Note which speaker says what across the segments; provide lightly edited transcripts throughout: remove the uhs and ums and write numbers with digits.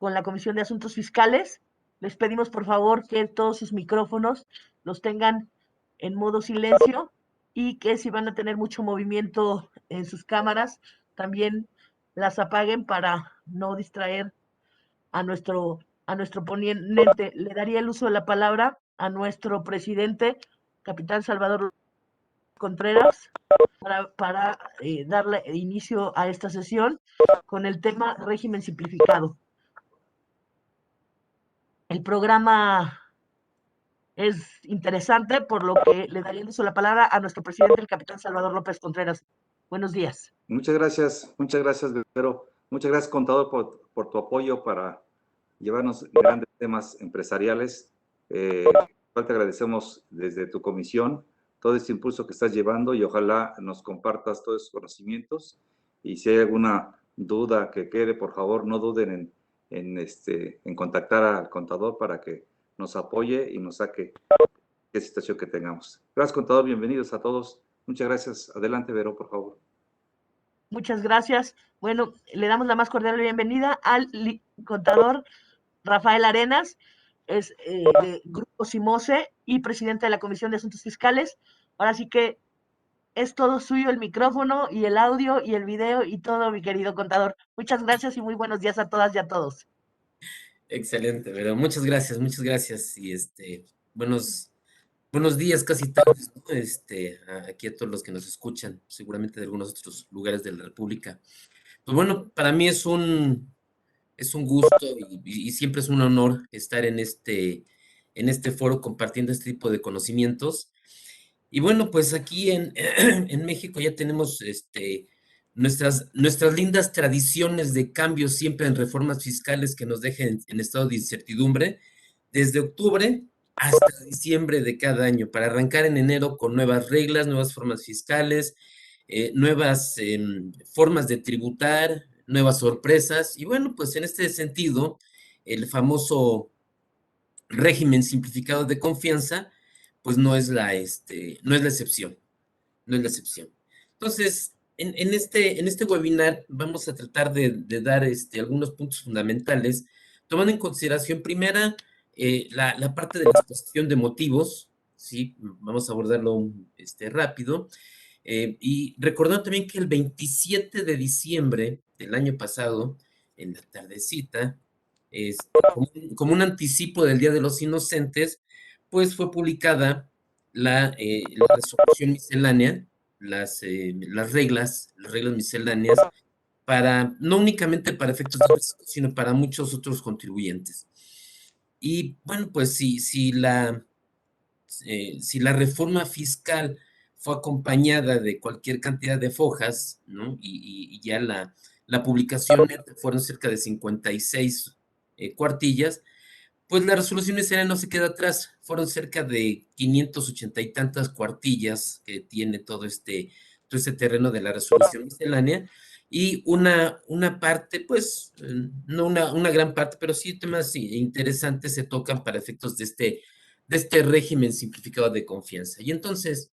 Speaker 1: con la Comisión de Asuntos Fiscales. Les pedimos por favor que todos sus micrófonos los tengan en modo silencio y que si van a tener mucho movimiento en sus cámaras, también las apaguen para no distraer a nuestro, a nuestro ponente. Le daría el uso de la palabra a nuestro presidente, capitán Salvador Contreras, para darle inicio a esta sesión con el tema régimen simplificado. El programa es interesante, por lo que le daría el uso de la palabra a nuestro presidente, el capitán Salvador López Contreras. Buenos días.
Speaker 2: Muchas gracias, Vero. Muchas gracias, contador, por tu apoyo para llevarnos grandes temas empresariales. Te agradecemos desde tu comisión todo este impulso que estás llevando y ojalá nos compartas todos esos conocimientos. Y si hay alguna duda que quede, por favor, no duden en contactar al contador para que nos apoye y nos saque qué situación que tengamos. Gracias, contador. Bienvenidos a todos. Muchas gracias. Adelante, Vero, por favor.
Speaker 1: Muchas gracias. Bueno, le damos la más cordial bienvenida al contador Rafael Arenas, es de Grupo Simose y presidente de la Comisión de Asuntos Fiscales. Ahora sí que es todo suyo el micrófono y el audio y el video y todo, mi querido contador. Muchas gracias y muy buenos días a todas y a todos.
Speaker 3: Excelente, pero muchas gracias y buenos días, casi tardes, ¿no? Aquí a todos los que nos escuchan, seguramente de algunos otros lugares de la República. Pues bueno, para mí es un gusto y siempre es un honor estar en este foro compartiendo este tipo de conocimientos. Y bueno, pues aquí en México ya tenemos nuestras lindas tradiciones de cambios siempre en reformas fiscales que nos dejen en estado de incertidumbre desde octubre hasta diciembre de cada año, para arrancar en enero con nuevas reglas, nuevas formas fiscales, nuevas formas de tributar, nuevas sorpresas. Y bueno, pues en este sentido, el famoso régimen simplificado de confianza, pues no es la excepción, no es la excepción. Entonces, en este webinar vamos a tratar de dar algunos puntos fundamentales, tomando en consideración primera la parte de la exposición de motivos, ¿sí? Vamos a abordarlo rápido, y recordando también que el 27 de diciembre del año pasado, en la tardecita, como un anticipo del Día de los Inocentes, pues fue publicada la resolución miscelánea, las reglas misceláneas, no únicamente para efectos de fisco, sino para muchos otros contribuyentes. Y bueno, pues si la reforma fiscal fue acompañada de cualquier cantidad de fojas, ¿no? Y ya la publicación fueron cerca de 56 cuartillas, pues la resolución miscelánea no se queda atrás. Fueron cerca de 580 y tantas cuartillas que tiene todo este terreno de la resolución miscelánea, y una parte, pues, no una gran parte, pero sí temas interesantes se tocan para efectos de este régimen simplificado de confianza. Y entonces,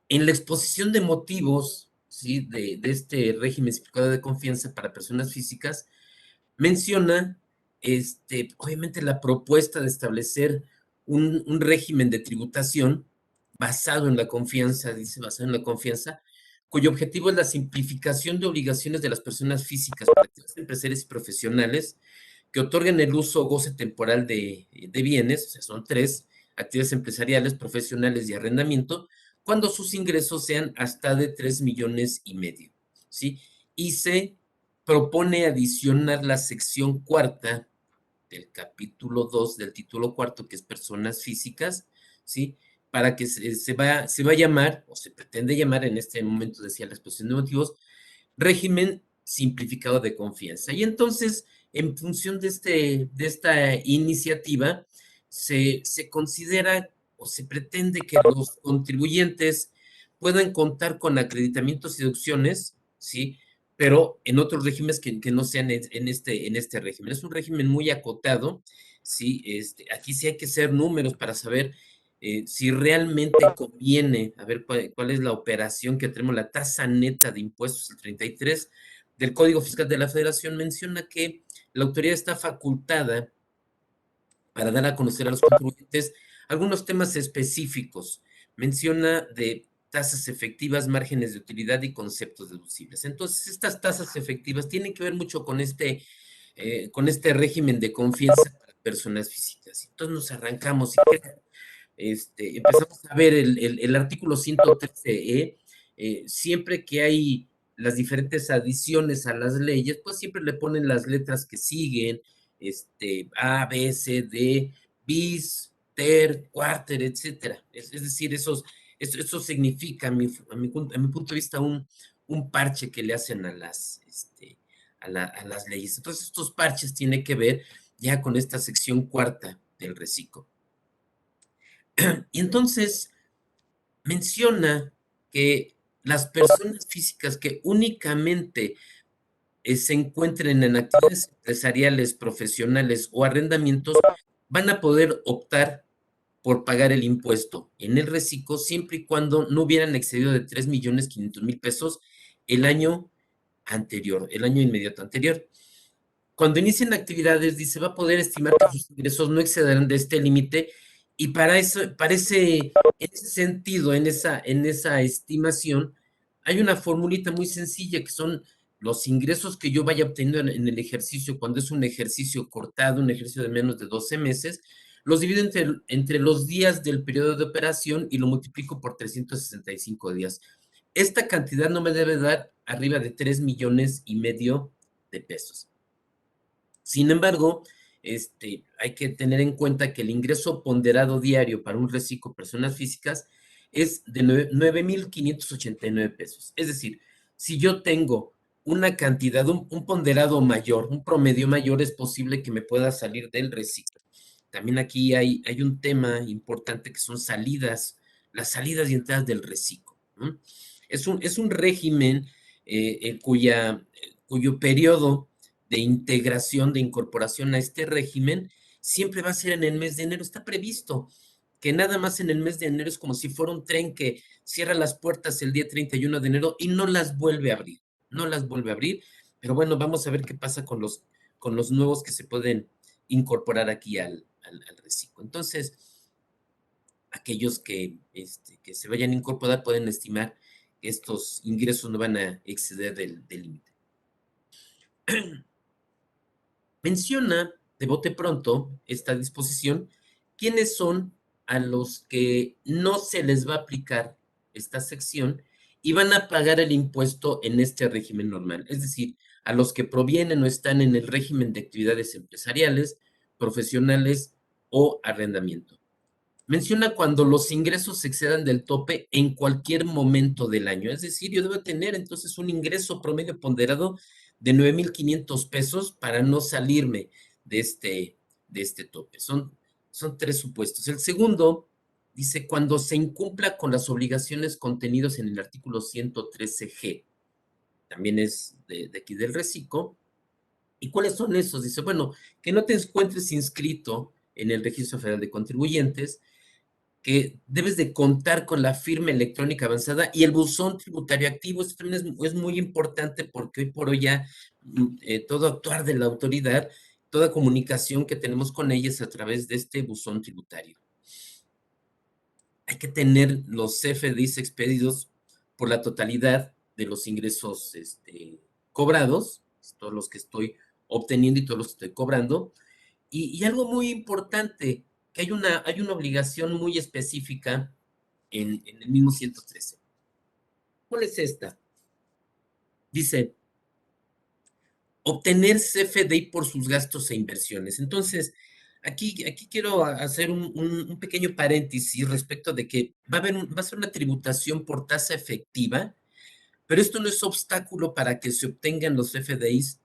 Speaker 3: en la exposición de motivos, ¿sí?, de este régimen simplificado de confianza para personas físicas, menciona, obviamente, la propuesta de establecer un régimen de tributación basado en la confianza, basado en la confianza, cuyo objetivo es la simplificación de obligaciones de las personas físicas, empresarias y profesionales, que otorguen el uso o goce temporal de bienes, o sea, son 3, actividades empresariales, profesionales y arrendamiento, cuando sus ingresos sean hasta de 3,5 millones, ¿sí? Y se propone adicionar la sección cuarta del capítulo 2 del título cuarto, que es personas físicas, ¿sí?, para que se va a llamar, o se pretende llamar, en este momento decía la exposición de motivos, régimen simplificado de confianza. Y entonces, en función de esta iniciativa, se considera o se pretende que los contribuyentes puedan contar con acreditamientos y deducciones, ¿sí?, pero en otros regímenes que no sean en este régimen. Es un régimen muy acotado, ¿sí? Aquí sí hay que hacer números para saber si realmente conviene, a ver cuál es la operación que tenemos. La tasa neta de impuestos, el 33 del Código Fiscal de la Federación, menciona que la autoridad está facultada para dar a conocer a los contribuyentes algunos temas específicos. Menciona de tasas efectivas, márgenes de utilidad y conceptos deducibles. Entonces, estas tasas efectivas tienen que ver mucho con este régimen de confianza para personas físicas. Entonces nos arrancamos y empezamos a ver el artículo 113E, siempre que hay las diferentes adiciones a las leyes, pues siempre le ponen las letras que siguen, A, B, C, D, bis, ter, cuarter, etcétera. Es decir, eso significa, a mi punto de vista, un parche que le hacen a las leyes. Entonces, estos parches tienen que ver ya con esta sección cuarta del reciclo. Y entonces menciona que las personas físicas que únicamente se encuentren en actividades empresariales, profesionales o arrendamientos van a poder optar por pagar el impuesto en el reciclo siempre y cuando no hubieran excedido de 3.500.000 pesos el año anterior, el año inmediato anterior. Cuando inicien actividades, dice, va a poder estimar que sus ingresos no excederán de este límite y en ese sentido, en esa estimación, hay una formulita muy sencilla que son los ingresos que yo vaya obteniendo en el ejercicio, cuando es un ejercicio cortado, un ejercicio de menos de 12 meses, los divido entre los días del periodo de operación y lo multiplico por 365 días. Esta cantidad no me debe dar arriba de 3.500.000 de pesos. Sin embargo, hay que tener en cuenta que el ingreso ponderado diario para un reciclo personas físicas es de 9.589 pesos. Es decir, si yo tengo una cantidad, un ponderado mayor, un promedio mayor, es posible que me pueda salir del reciclo. También aquí hay un tema importante que son las salidas y entradas del reciclo, ¿no? Es un régimen cuyo periodo de integración, de incorporación a este régimen, siempre va a ser en el mes de enero. Está previsto que nada más en el mes de enero es como si fuera un tren que cierra las puertas el día 31 de enero y no las vuelve a abrir, no las vuelve a abrir. Pero bueno, vamos a ver qué pasa con los nuevos que se pueden incorporar aquí al reciclo. Entonces, aquellos que se vayan a incorporar pueden estimar que estos ingresos no van a exceder del límite. Menciona de bote pronto esta disposición quiénes son a los que no se les va a aplicar esta sección y van a pagar el impuesto en este régimen normal, es decir, a los que provienen o están en el régimen de actividades empresariales, profesionales o arrendamiento. Menciona cuando los ingresos excedan del tope en cualquier momento del año. Es decir, yo debo tener entonces un ingreso promedio ponderado de 9.500 pesos para no salirme de este tope. Son 3 supuestos. El segundo dice cuando se incumpla con las obligaciones contenidas en el artículo 113G. También es de aquí del reciclo. ¿Y cuáles son esos? Dice, bueno, que no te encuentres inscrito en el Registro Federal de Contribuyentes, que debes de contar con la firma electrónica avanzada y el buzón tributario activo. Esto también es muy importante porque hoy por hoy ya todo actuar de la autoridad, toda comunicación que tenemos con ella es a través de este buzón tributario. Hay que tener los CFDIs expedidos por la totalidad de los ingresos cobrados, todos los que estoy obteniendo y todos los que estoy cobrando. Y algo muy importante, que hay una obligación muy específica en el mismo 113. ¿Cuál es esta? Dice, obtener CFDI por sus gastos e inversiones. Entonces, aquí quiero hacer un pequeño paréntesis respecto de que va a ser una tributación por tasa efectiva, pero esto no es obstáculo para que se obtengan los CFDIs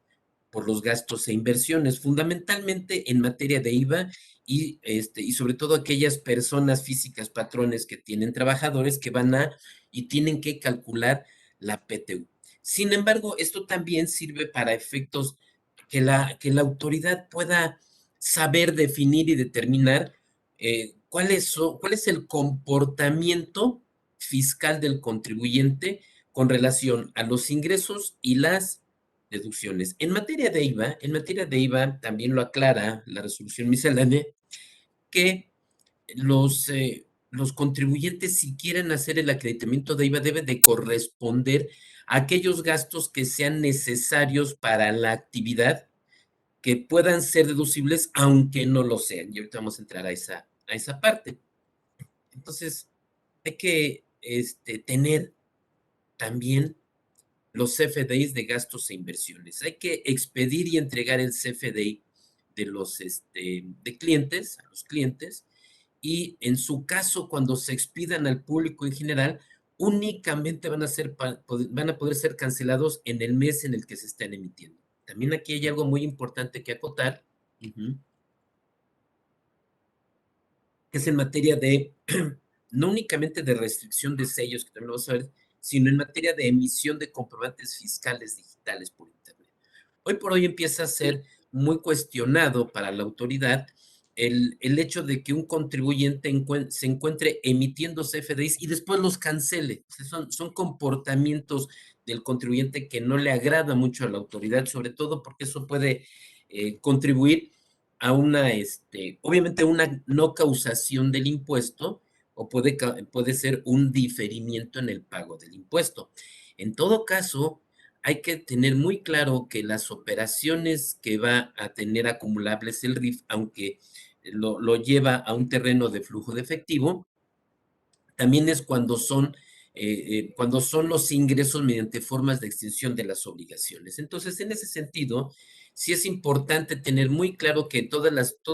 Speaker 3: por los gastos e inversiones, fundamentalmente en materia de IVA y sobre todo aquellas personas físicas, patrones que tienen trabajadores que y tienen que calcular la PTU. Sin embargo, esto también sirve para efectos que la autoridad pueda saber definir y determinar cuál es el comportamiento fiscal del contribuyente con relación a los ingresos y las deducciones. En materia de IVA también lo aclara la resolución miscelánea, que los contribuyentes, si quieren hacer el acreditamiento de IVA, deben de corresponder a aquellos gastos que sean necesarios para la actividad, que puedan ser deducibles, aunque no lo sean. Y ahorita vamos a entrar a esa parte. Entonces, hay que tener también los CFDIs de gastos e inversiones. Hay que expedir y entregar el CFDI de los clientes, a los clientes, y en su caso, cuando se expidan al público en general, únicamente van a poder ser cancelados en el mes en el que se están emitiendo. También aquí hay algo muy importante que acotar, que es en materia de, no únicamente de restricción de sellos, que también lo vamos a ver, sino en materia de emisión de comprobantes fiscales digitales por Internet. Hoy por hoy empieza a ser muy cuestionado para la autoridad el hecho de que un contribuyente se encuentre emitiendo CFDIs y después los cancele. O sea, son comportamientos del contribuyente que no le agrada mucho a la autoridad, sobre todo porque eso puede contribuir a obviamente una no causación del impuesto, o puede ser un diferimiento en el pago del impuesto. En todo caso, hay que tener muy claro que las operaciones que va a tener acumulables el RIF, aunque lo lleva a un terreno de flujo de efectivo, también es cuando son los ingresos mediante formas de extinción de las obligaciones. Entonces, en ese sentido, sí es importante tener muy claro que todos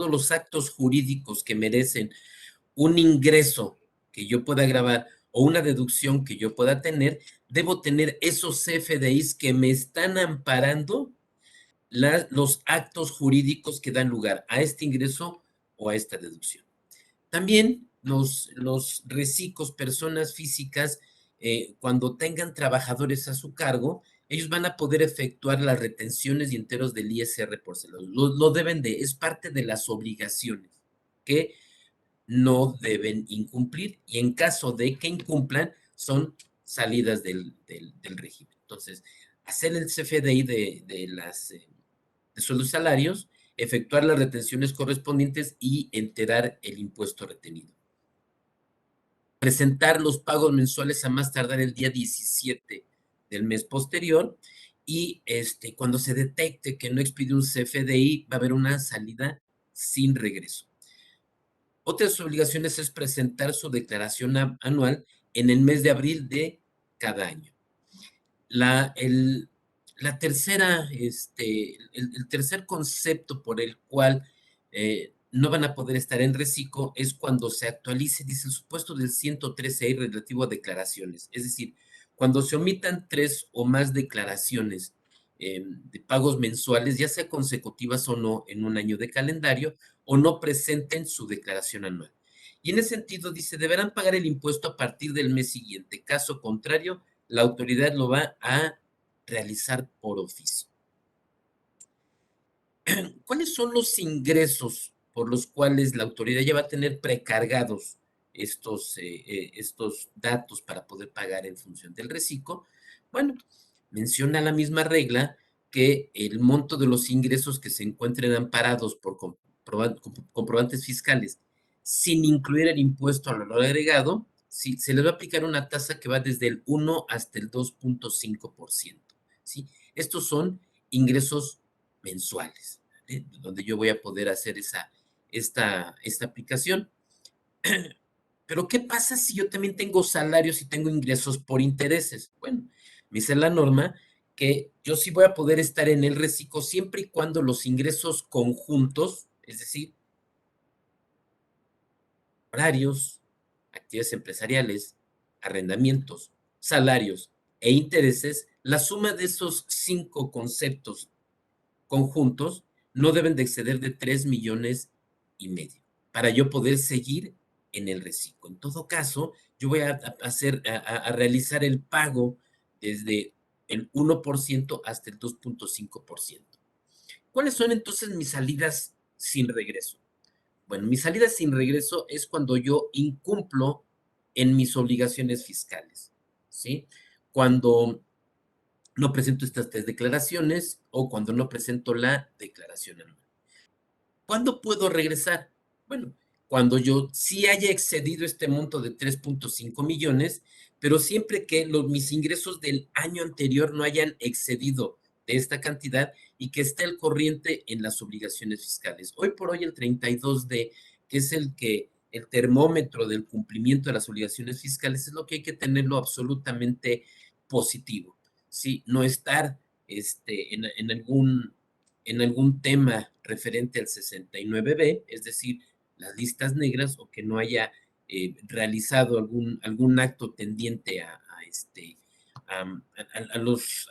Speaker 3: los actos jurídicos que merecen un ingreso que yo pueda grabar o una deducción que yo pueda tener, debo tener esos CFDIs que me están amparando los actos jurídicos que dan lugar a este ingreso o a esta deducción. También los recicos, personas físicas, cuando tengan trabajadores a su cargo, ellos van a poder efectuar las retenciones y enteros del ISR por celular. Lo deben es parte de las obligaciones que no deben incumplir, y en caso de que incumplan, son salidas del régimen. Entonces, hacer el CFDI de sueldos y salarios, efectuar las retenciones correspondientes y enterar el impuesto retenido. Presentar los pagos mensuales a más tardar el día 17 del mes posterior, y cuando se detecte que no expide un CFDI, va a haber una salida sin regreso. Otras obligaciones es presentar su declaración anual en el mes de abril de cada año. El tercer concepto por el cual no van a poder estar en reciclo es cuando se actualice, dice el supuesto del 113I relativo a declaraciones. Es decir, cuando se omitan 3 o más declaraciones de pagos mensuales, ya sea consecutivas o no, en un año de calendario, o no presenten su declaración anual. Y en ese sentido dice, deberán pagar el impuesto a partir del mes siguiente. Caso contrario, la autoridad lo va a realizar por oficio. ¿Cuáles son los ingresos por los cuales la autoridad ya va a tener precargados estos datos para poder pagar en función del reciclo? Bueno, menciona la misma regla que el monto de los ingresos que se encuentren amparados por comprobantes fiscales sin incluir el impuesto al valor agregado, sí, se les va a aplicar una tasa que va desde el 1 hasta el 2.5%. ¿Sí? Estos son ingresos mensuales, ¿vale? Donde yo voy a poder hacer esta aplicación. Pero, ¿qué pasa si yo también tengo salarios y tengo ingresos por intereses? Bueno, me dice la norma que yo sí voy a poder estar en el reciclo siempre y cuando los ingresos conjuntos, es decir, horarios, actividades empresariales, arrendamientos, salarios e intereses, la suma de esos 5 conceptos conjuntos no deben de exceder de 3,5 millones para yo poder seguir en el reciclo. En todo caso, yo voy a realizar el pago desde el 1% hasta el 2.5%. ¿Cuáles son entonces mis salidas sin regreso? Bueno, mi salida sin regreso es cuando yo incumplo en mis obligaciones fiscales, ¿sí? Cuando no presento estas 3 declaraciones o cuando no presento la declaración anual. ¿Cuándo puedo regresar? Bueno, cuando yo sí haya excedido este monto de 3.5 millones, pero siempre que mis ingresos del año anterior no hayan excedido de esta cantidad y que esté al corriente en las obligaciones fiscales. Hoy por hoy el 32D, que es el termómetro del cumplimiento de las obligaciones fiscales, es lo que hay que tenerlo absolutamente positivo, ¿sí? No estar en algún tema referente al 69B, es decir, las listas negras, o que no haya realizado algún acto tendiente a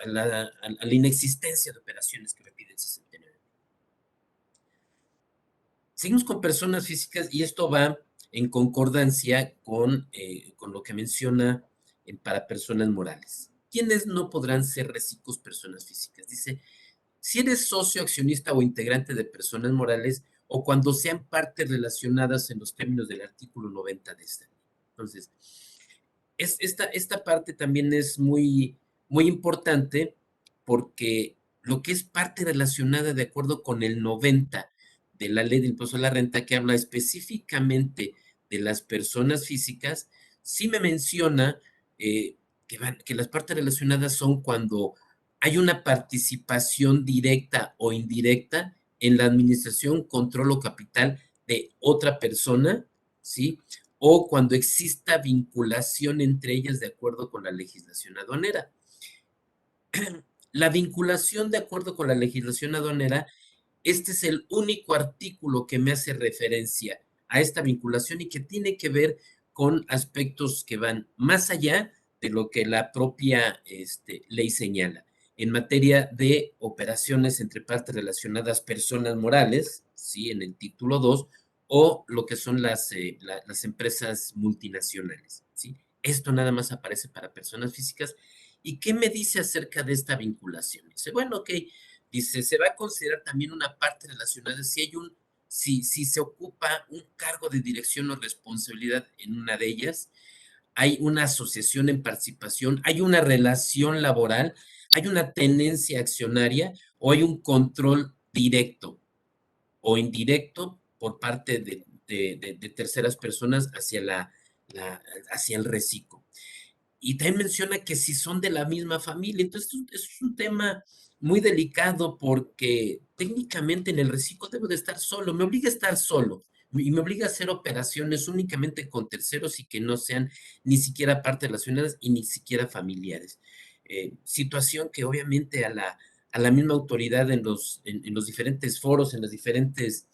Speaker 3: la inexistencia de operaciones que me pide el 69. Seguimos con personas físicas y esto va en concordancia con lo que menciona para personas morales. ¿Quiénes no podrán ser reciclos personas físicas? Dice, si eres socio, accionista o integrante de personas morales o cuando sean partes relacionadas en los términos del artículo 90 de esta ley. Entonces, esta parte también es muy, muy importante porque lo que es parte relacionada de acuerdo con el 90 de la ley del impuesto a la renta, que habla específicamente de las personas físicas, sí me menciona que las partes relacionadas son cuando hay una participación directa o indirecta en la administración, control o capital de otra persona, ¿sí? O cuando exista vinculación entre ellas de acuerdo con la legislación aduanera. La vinculación de acuerdo con la legislación aduanera, este es el único artículo que me hace referencia a esta vinculación y que tiene que ver con aspectos que van más allá de lo que la propia ley señala. En materia de operaciones entre partes relacionadas personas morales, ¿sí? En el título 2, o lo que son las empresas multinacionales, ¿sí? Esto nada más aparece para personas físicas. ¿Y qué me dice acerca de esta vinculación? Dice, bueno, ok, dice, se va a considerar también una parte relacionada si se ocupa un cargo de dirección o responsabilidad en una de ellas, hay una asociación en participación, hay una relación laboral, hay una tenencia accionaria o hay un control directo o indirecto por parte de terceras personas hacia el reciclo. Y también menciona que si son de la misma familia. Entonces, es un tema muy delicado porque técnicamente en el reciclo debo de estar solo, me obliga a estar solo y me obliga a hacer operaciones únicamente con terceros y que no sean ni siquiera partes relacionadas y ni siquiera familiares. Situación que obviamente a la misma autoridad en los diferentes foros, en las diferentes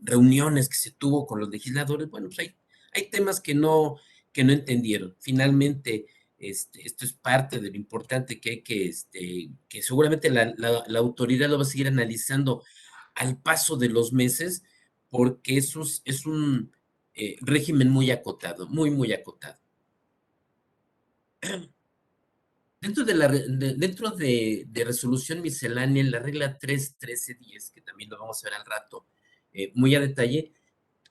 Speaker 3: reuniones que se tuvo con los legisladores, bueno, pues hay temas que no entendieron. Finalmente, esto es parte de lo importante que hay que seguramente la autoridad lo va a seguir analizando al paso de los meses, porque eso es un régimen muy acotado, muy, muy acotado. Dentro de resolución miscelánea, en la regla 3.13.10, que también lo vamos a ver al rato muy a detalle,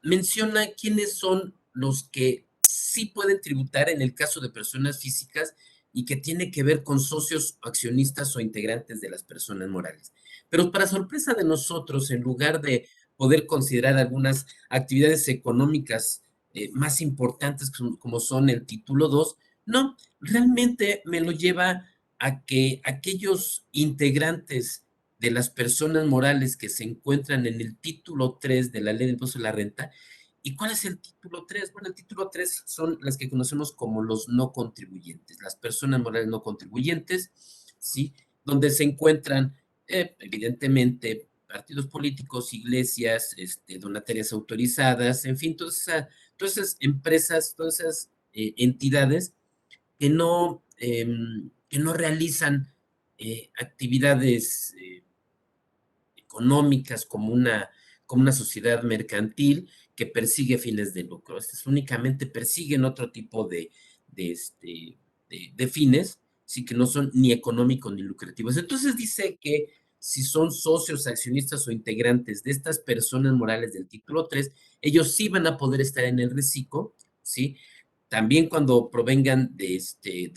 Speaker 3: menciona quiénes son los que sí pueden tributar en el caso de personas físicas y que tiene que ver con socios, accionistas o integrantes de las personas morales. Pero para sorpresa de nosotros, en lugar de poder considerar algunas actividades económicas más importantes como son el título 2, no, realmente me lo lleva a que aquellos integrantes de las personas morales que se encuentran en el título 3 de la ley de impuesto a la renta. ¿Y cuál es el título 3? Bueno, el título 3 son las que conocemos como los no contribuyentes, las personas morales no contribuyentes, ¿sí? Donde se encuentran, evidentemente, partidos políticos, iglesias, donatarias autorizadas, en fin, todas esas empresas, todas esas entidades que no realizan actividades económicas como una sociedad mercantil que persigue fines de lucro. Estas únicamente persiguen otro tipo de fines, sí, que no son ni económicos ni lucrativos. Entonces dice que si son socios, accionistas o integrantes de estas personas morales del título 3, ellos sí van a poder estar en el reciclo, ¿sí? también cuando provengan de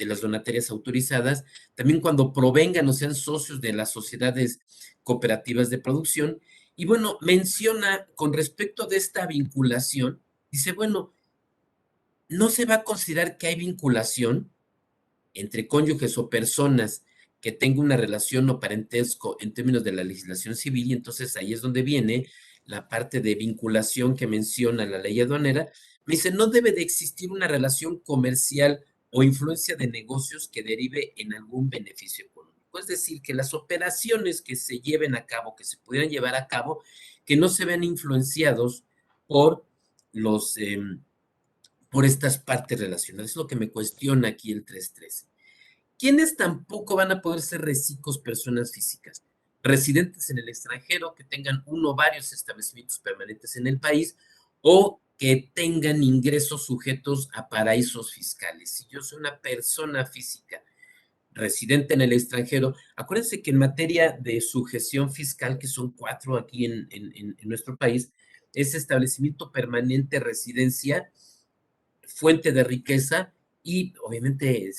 Speaker 3: las donatorias autorizadas, también cuando provengan o sean socios de las sociedades cooperativas de producción. Y bueno, menciona con respecto de esta vinculación, dice, bueno, no se va a considerar que hay vinculación entre cónyuges o personas que tengan una relación o parentesco en términos de la legislación civil, y entonces ahí es donde viene la parte de vinculación que menciona la ley aduanera. Me dice, no debe de existir una relación comercial o influencia de negocios que derive en algún beneficio económico. Es decir, que las operaciones que se lleven a cabo, que se pudieran llevar a cabo, que no se vean influenciados por los por estas partes relacionadas. Es lo que me cuestiona aquí el 313. ¿Quiénes tampoco van a poder ser recicos personas físicas? Residentes en el extranjero que tengan uno o varios establecimientos permanentes en el país o que tengan ingresos sujetos a paraísos fiscales. Si yo soy una persona física residente en el extranjero, acuérdense que en materia de sujeción fiscal, que son 4 aquí en nuestro país, es establecimiento permanente, residencia, fuente de riqueza y obviamente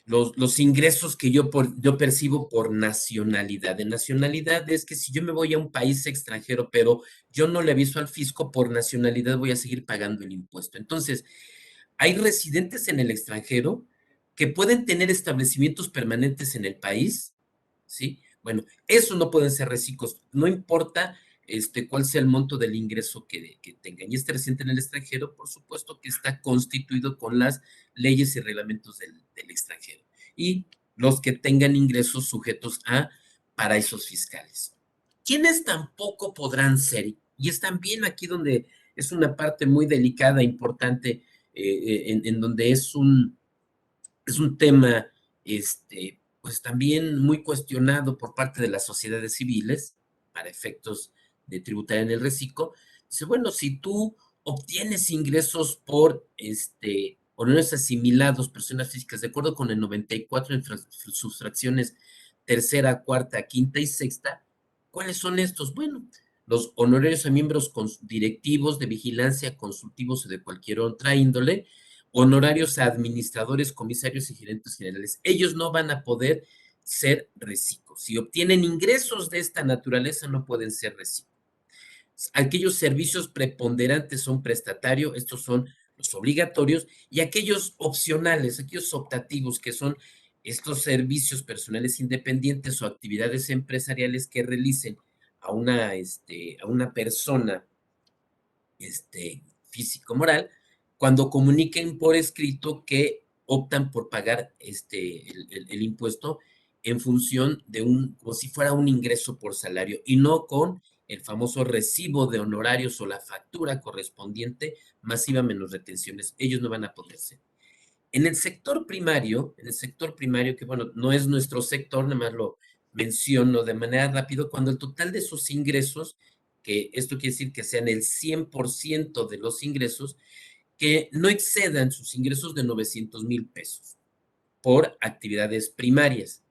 Speaker 3: los ingresos que yo percibo por nacionalidad. De nacionalidad es que si yo me voy a un país extranjero, pero yo no le aviso al fisco, por nacionalidad voy a seguir pagando el impuesto. Entonces, hay residentes en el extranjero que pueden tener establecimientos permanentes en el país, ¿sí? Bueno, esos no pueden ser reciclos, no importa cuál sea el monto del ingreso que tengan. Y este residente en el extranjero, por supuesto que está constituido con las leyes y reglamentos del extranjero. Y los que tengan ingresos sujetos a paraísos fiscales. ¿Quiénes tampoco podrán ser? Y es también aquí donde es una parte muy delicada, importante, en donde es un tema, pues también muy cuestionado por parte de las sociedades civiles, para efectos de tributar en el reciclo. Dice, bueno, si tú obtienes ingresos por, honorarios asimilados, personas físicas, de acuerdo con el 94 en sus fracciones tercera, cuarta, quinta y sexta, ¿cuáles son estos? Bueno, los honorarios a miembros directivos de vigilancia, consultivos o de cualquier otra índole, honorarios a administradores, comisarios y gerentes generales. Ellos no van a poder ser reciclos. Si obtienen ingresos de esta naturaleza, no pueden ser reciclos. Aquellos servicios preponderantes son prestatarios, estos son los obligatorios, y aquellos opcionales, aquellos optativos, que son estos servicios personales independientes o actividades empresariales que realicen a una persona físico-moral, cuando comuniquen por escrito que optan por pagar el impuesto en función de como si fuera un ingreso por salario y no con el famoso recibo de honorarios o la factura correspondiente masiva menos retenciones. Ellos no van a poder ser. En el sector primario, que bueno, no es nuestro sector, nada más lo menciono de manera rápida, cuando el total de sus ingresos, que esto quiere decir que sean el 100% de los ingresos, que no excedan sus ingresos de 900,000 pesos por actividades primarias,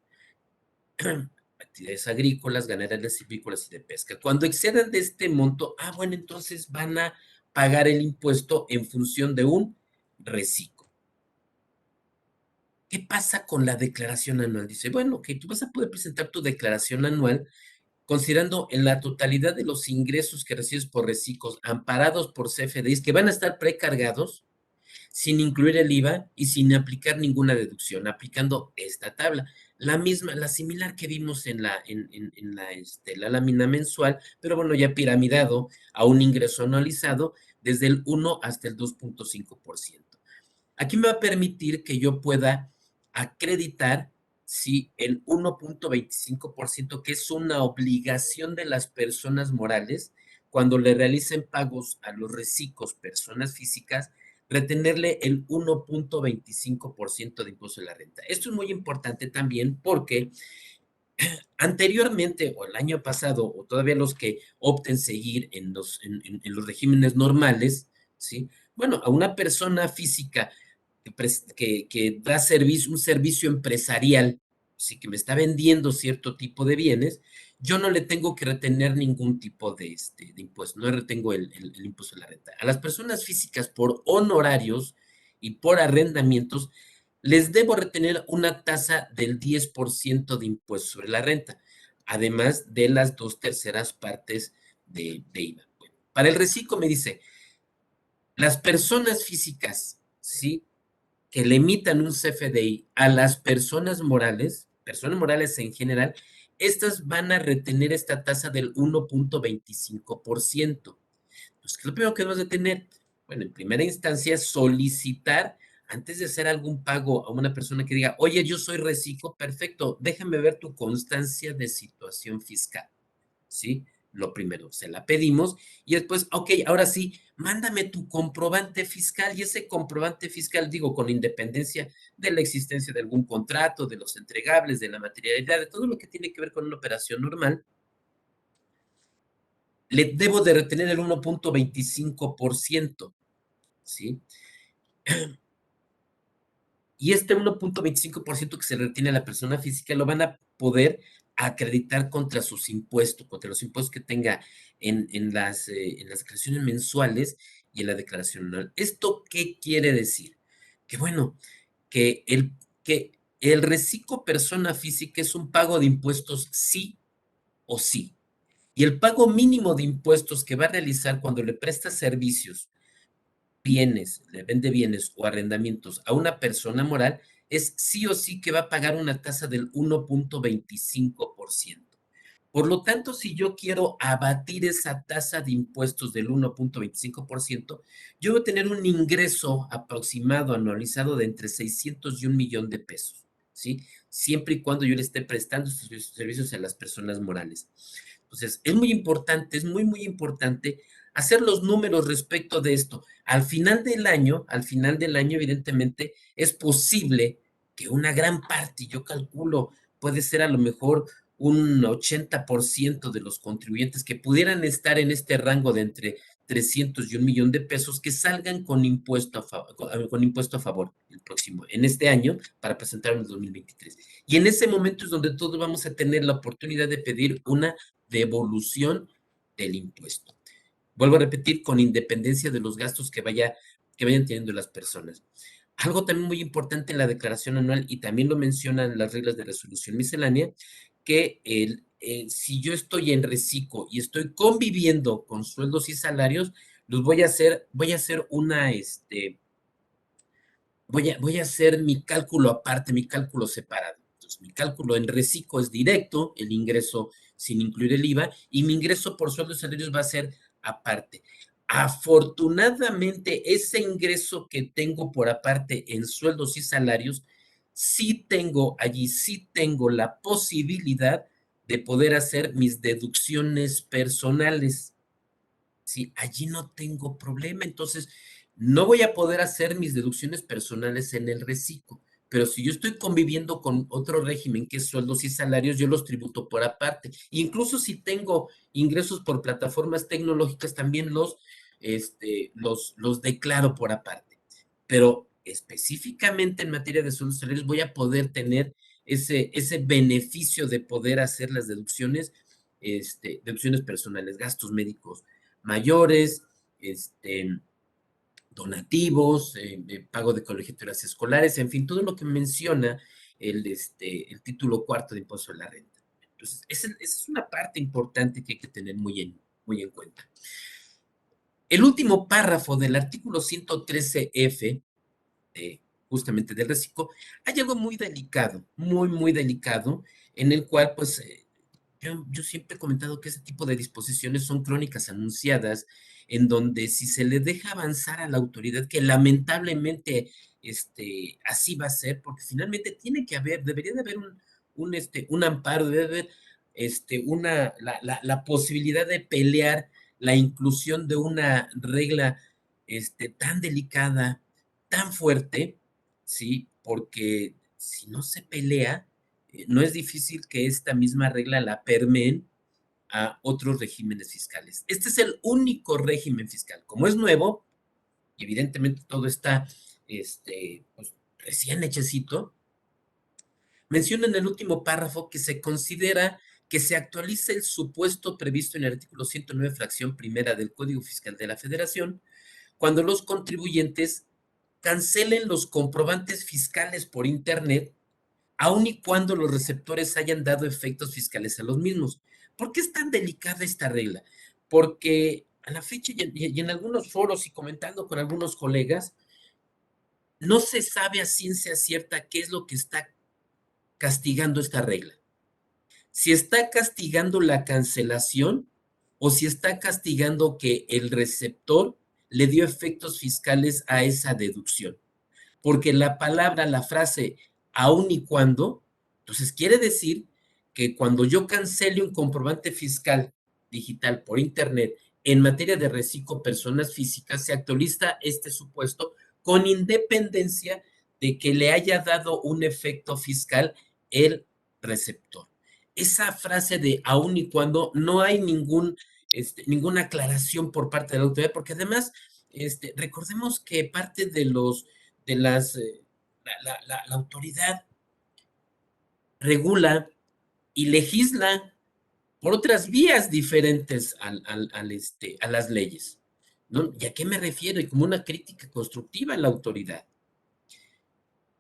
Speaker 3: actividades agrícolas, ganaderas, silvícolas y de pesca. Cuando excedan de este monto, bueno, entonces van a pagar el impuesto en función de un reciclo. ¿Qué pasa con la declaración anual? Dice, bueno, que tú vas a poder presentar tu declaración anual considerando en la totalidad de los ingresos que recibes por reciclos amparados por CFDIs que van a estar precargados sin incluir el IVA y sin aplicar ninguna deducción, aplicando esta tabla. La misma, la similar que vimos en la lámina mensual, pero bueno, ya piramidado a un ingreso anualizado desde el 1 hasta el 2.5%. Aquí me va a permitir que yo pueda acreditar si el 1.25%, que es una obligación de las personas morales, cuando le realicen pagos a los reciclos personas físicas, retenerle el 1.25% de impuesto de la renta. Esto es muy importante también porque anteriormente o el año pasado, o todavía los que opten seguir en los regímenes normales, ¿sí? Bueno, a una persona física que da un servicio empresarial sí que me está vendiendo cierto tipo de bienes, yo no le tengo que retener ningún tipo de impuesto, no retengo el impuesto de la renta. A las personas físicas por honorarios y por arrendamientos, les debo retener una tasa del 10% de impuesto sobre la renta, además de las 2/3 partes de IVA. Bueno, para el reciclo me dice, las personas físicas, ¿sí?, que le emitan un CFDI a las personas morales en general, estas van a retener esta tasa del 1.25%. Pues, ¿qué es lo primero que debemos de tener? Bueno, en primera instancia, solicitar, antes de hacer algún pago a una persona que diga, oye, yo soy reciclo, perfecto, déjame ver tu constancia de situación fiscal, ¿sí? Lo primero, se la pedimos y después, ok, ahora sí, mándame tu comprobante fiscal y ese comprobante fiscal, digo, con independencia de la existencia de algún contrato, de los entregables, de la materialidad, de todo lo que tiene que ver con una operación normal, le debo de retener el 1.25%, ¿sí? Y este 1.25% que se retiene a la persona física lo van a poder acreditar contra sus impuestos, contra los impuestos que tenga en las declaraciones mensuales y en la declaración anual. ¿Esto qué quiere decir? Que bueno, que el reciclo persona física es un pago de impuestos sí o sí. Y el pago mínimo de impuestos que va a realizar cuando le presta servicios, bienes, le vende bienes o arrendamientos a una persona moral, es sí o sí que va a pagar una tasa del 1.25%. Por lo tanto, si yo quiero abatir esa tasa de impuestos del 1.25%, yo voy a tener un ingreso aproximado anualizado de entre 600 y 1 millón de pesos, ¿sí? Siempre y cuando yo le esté prestando estos servicios a las personas morales. Entonces, es muy importante, es muy, muy importante hacer los números respecto de esto. Al final del año, evidentemente, es posible que una gran parte, yo calculo, puede ser a lo mejor un 80% de los contribuyentes que pudieran estar en este rango de entre 300 y 1 millón de pesos que salgan con impuesto a favor el próximo, en este año, para presentar en el 2023. Y en ese momento es donde todos vamos a tener la oportunidad de pedir una devolución del impuesto. Vuelvo a repetir, con independencia de los gastos que vayan teniendo las personas. Algo también muy importante en la declaración anual, y también lo mencionan las reglas de resolución miscelánea, que si yo estoy en reciclo y estoy conviviendo con sueldos y salarios, los voy a hacer voy a hacer mi cálculo aparte, mi cálculo separado. Entonces, mi cálculo en reciclo es directo, el ingreso sin incluir el IVA, y mi ingreso por sueldos y salarios va a ser aparte. Afortunadamente, ese ingreso que tengo por aparte en sueldos y salarios, sí tengo la posibilidad de poder hacer mis deducciones personales. Sí, allí no tengo problema. Entonces, no voy a poder hacer mis deducciones personales en el reciclo, pero si yo estoy conviviendo con otro régimen que es sueldos y salarios, yo los tributo por aparte. Incluso si tengo ingresos por plataformas tecnológicas, también los declaro por aparte. Pero específicamente en materia de sueldos y salarios voy a poder tener ese beneficio de poder hacer las deducciones personales, gastos médicos mayores, donativos, pago de colegiaturas escolares, en fin, todo lo que menciona el título cuarto de impuesto de la renta. Entonces, esa es una parte importante que hay que tener muy en cuenta. El último párrafo del artículo 113F, justamente del reciclo, hay algo muy delicado, muy delicado, en el cual, pues, yo siempre he comentado que ese tipo de disposiciones son crónicas anunciadas, en donde si se le deja avanzar a la autoridad, que lamentablemente así va a ser, porque finalmente debería de haber un amparo, debe haber la posibilidad de pelear la inclusión de una regla tan delicada, tan fuerte, ¿sí? Porque si no se pelea, no es difícil que esta misma regla la permeen a otros regímenes fiscales. Este es el único régimen fiscal. Como es nuevo, y evidentemente todo está pues, recién hechecito, menciona en el último párrafo que se considera que se actualice el supuesto previsto en el artículo 109, fracción primera del Código Fiscal de la Federación, cuando los contribuyentes cancelen los comprobantes fiscales por Internet, aun y cuando los receptores hayan dado efectos fiscales a los mismos. ¿Por qué es tan delicada esta regla? Porque a la fecha y en algunos foros y comentando con algunos colegas, no se sabe a ciencia cierta qué es lo que está castigando esta regla. Si está castigando la cancelación o si está castigando que el receptor le dio efectos fiscales a esa deducción. Porque la palabra, la frase, aun y cuando, entonces quiere decir que cuando yo cancele un comprobante fiscal digital por Internet en materia de reciclo personas físicas, se actualiza este supuesto con independencia de que le haya dado un efecto fiscal el receptor. Esa frase de aun y cuando no hay ninguna aclaración por parte de la autoridad, porque además recordemos que parte de la autoridad regula y legisla por otras vías diferentes a las leyes, ¿no? ¿Y a qué me refiero? Y como una crítica constructiva a la autoridad.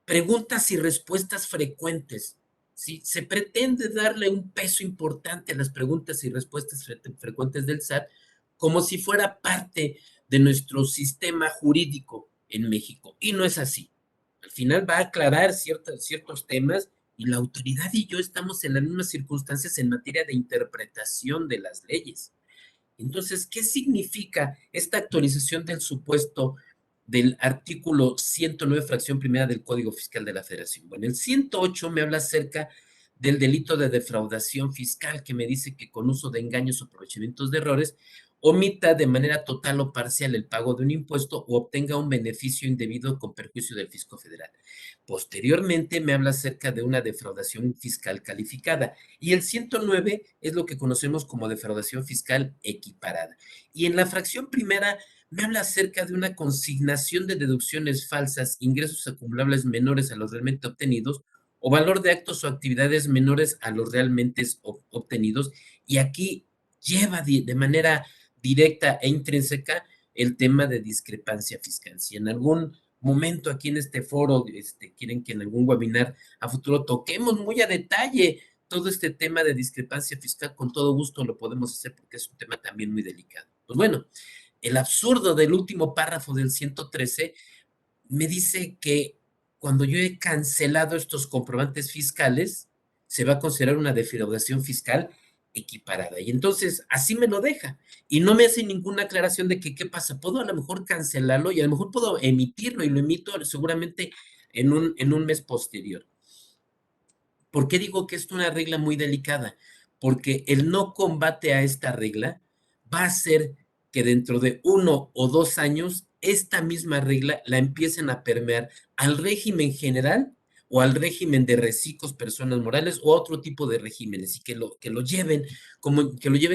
Speaker 3: Preguntas y respuestas frecuentes. ¿Sí? Se pretende darle un peso importante a las preguntas y respuestas frecuentes del SAT como si fuera parte de nuestro sistema jurídico en México. Y no es así. Al final va a aclarar ciertos temas y la autoridad y yo estamos en las mismas circunstancias en materia de interpretación de las leyes. Entonces, ¿qué significa esta actualización del supuesto del artículo 109, fracción primera del Código Fiscal de la Federación? Bueno, el 108 me habla acerca del delito de defraudación fiscal, que me dice que con uso de engaños o aprovechamientos de errores, omita de manera total o parcial el pago de un impuesto o obtenga un beneficio indebido con perjuicio del fisco federal. Posteriormente me habla acerca de una defraudación fiscal calificada y el 109 es lo que conocemos como defraudación fiscal equiparada. Y en la fracción primera me habla acerca de una consignación de deducciones falsas, ingresos acumulables menores a los realmente obtenidos o valor de actos o actividades menores a los realmente obtenidos. Y aquí lleva de manera directa e intrínseca el tema de discrepancia fiscal. Si en algún momento aquí en este foro quieren que en algún webinar a futuro toquemos muy a detalle todo este tema de discrepancia fiscal, con todo gusto lo podemos hacer porque es un tema también muy delicado. Pues bueno, el absurdo del último párrafo del 113 me dice que cuando yo he cancelado estos comprobantes fiscales, se va a considerar una defraudación fiscal equiparada. Y entonces así me lo deja. Y no me hace ninguna aclaración de que qué pasa. Puedo a lo mejor cancelarlo y a lo mejor puedo emitirlo y lo emito seguramente en un mes posterior. ¿Por qué digo que es una regla muy delicada? Porque el no combate a esta regla va a hacer que dentro de 1 o 2 años esta misma regla la empiecen a permear al régimen general o al régimen de reciclos personas morales o a otro tipo de regímenes y que lo lleven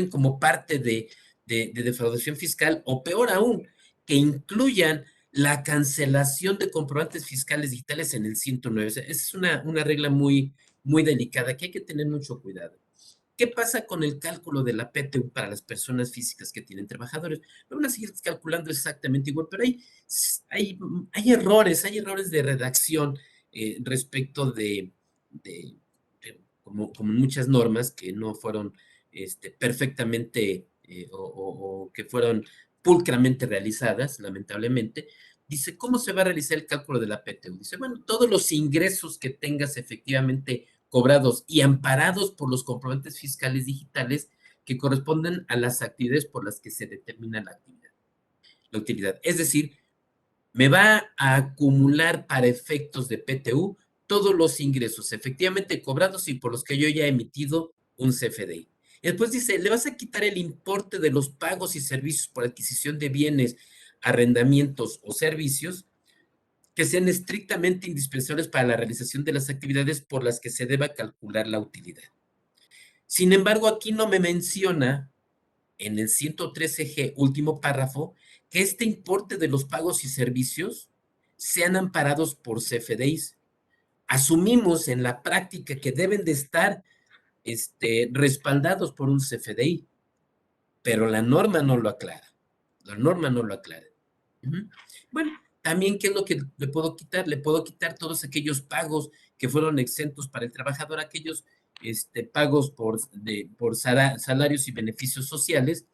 Speaker 3: como parte de defraudación fiscal o peor aún, que incluyan la cancelación de comprobantes fiscales digitales en el 109. O sea, esa es una regla muy delicada, que hay que tener mucho cuidado. ¿Qué pasa con el cálculo de la PTU para las personas físicas que tienen trabajadores? No van a seguir calculando exactamente igual, pero hay errores de redacción respecto como muchas normas que no fueron perfectamente o que fueron pulcramente realizadas, lamentablemente. Dice, ¿cómo se va a realizar el cálculo de la PTU? Dice, bueno, todos los ingresos que tengas efectivamente cobrados y amparados por los comprobantes fiscales digitales que corresponden a las actividades por las que se determina la utilidad. Es decir, me va a acumular para efectos de PTU todos los ingresos efectivamente cobrados y por los que yo ya he emitido un CFDI. Y después dice, le vas a quitar el importe de los pagos y servicios por adquisición de bienes, arrendamientos o servicios que sean estrictamente indispensables para la realización de las actividades por las que se deba calcular la utilidad. Sin embargo, aquí no me menciona en el 113G, último párrafo, que este importe de los pagos y servicios sean amparados por CFDIs. asumimos en la práctica que deben de estar respaldados por un CFDI, pero la norma no lo aclara. La norma no lo aclara. Bueno, también, ¿qué es lo que le puedo quitar? Le puedo quitar todos aquellos pagos que fueron exentos para el trabajador, aquellos pagos por salarios y beneficios sociales,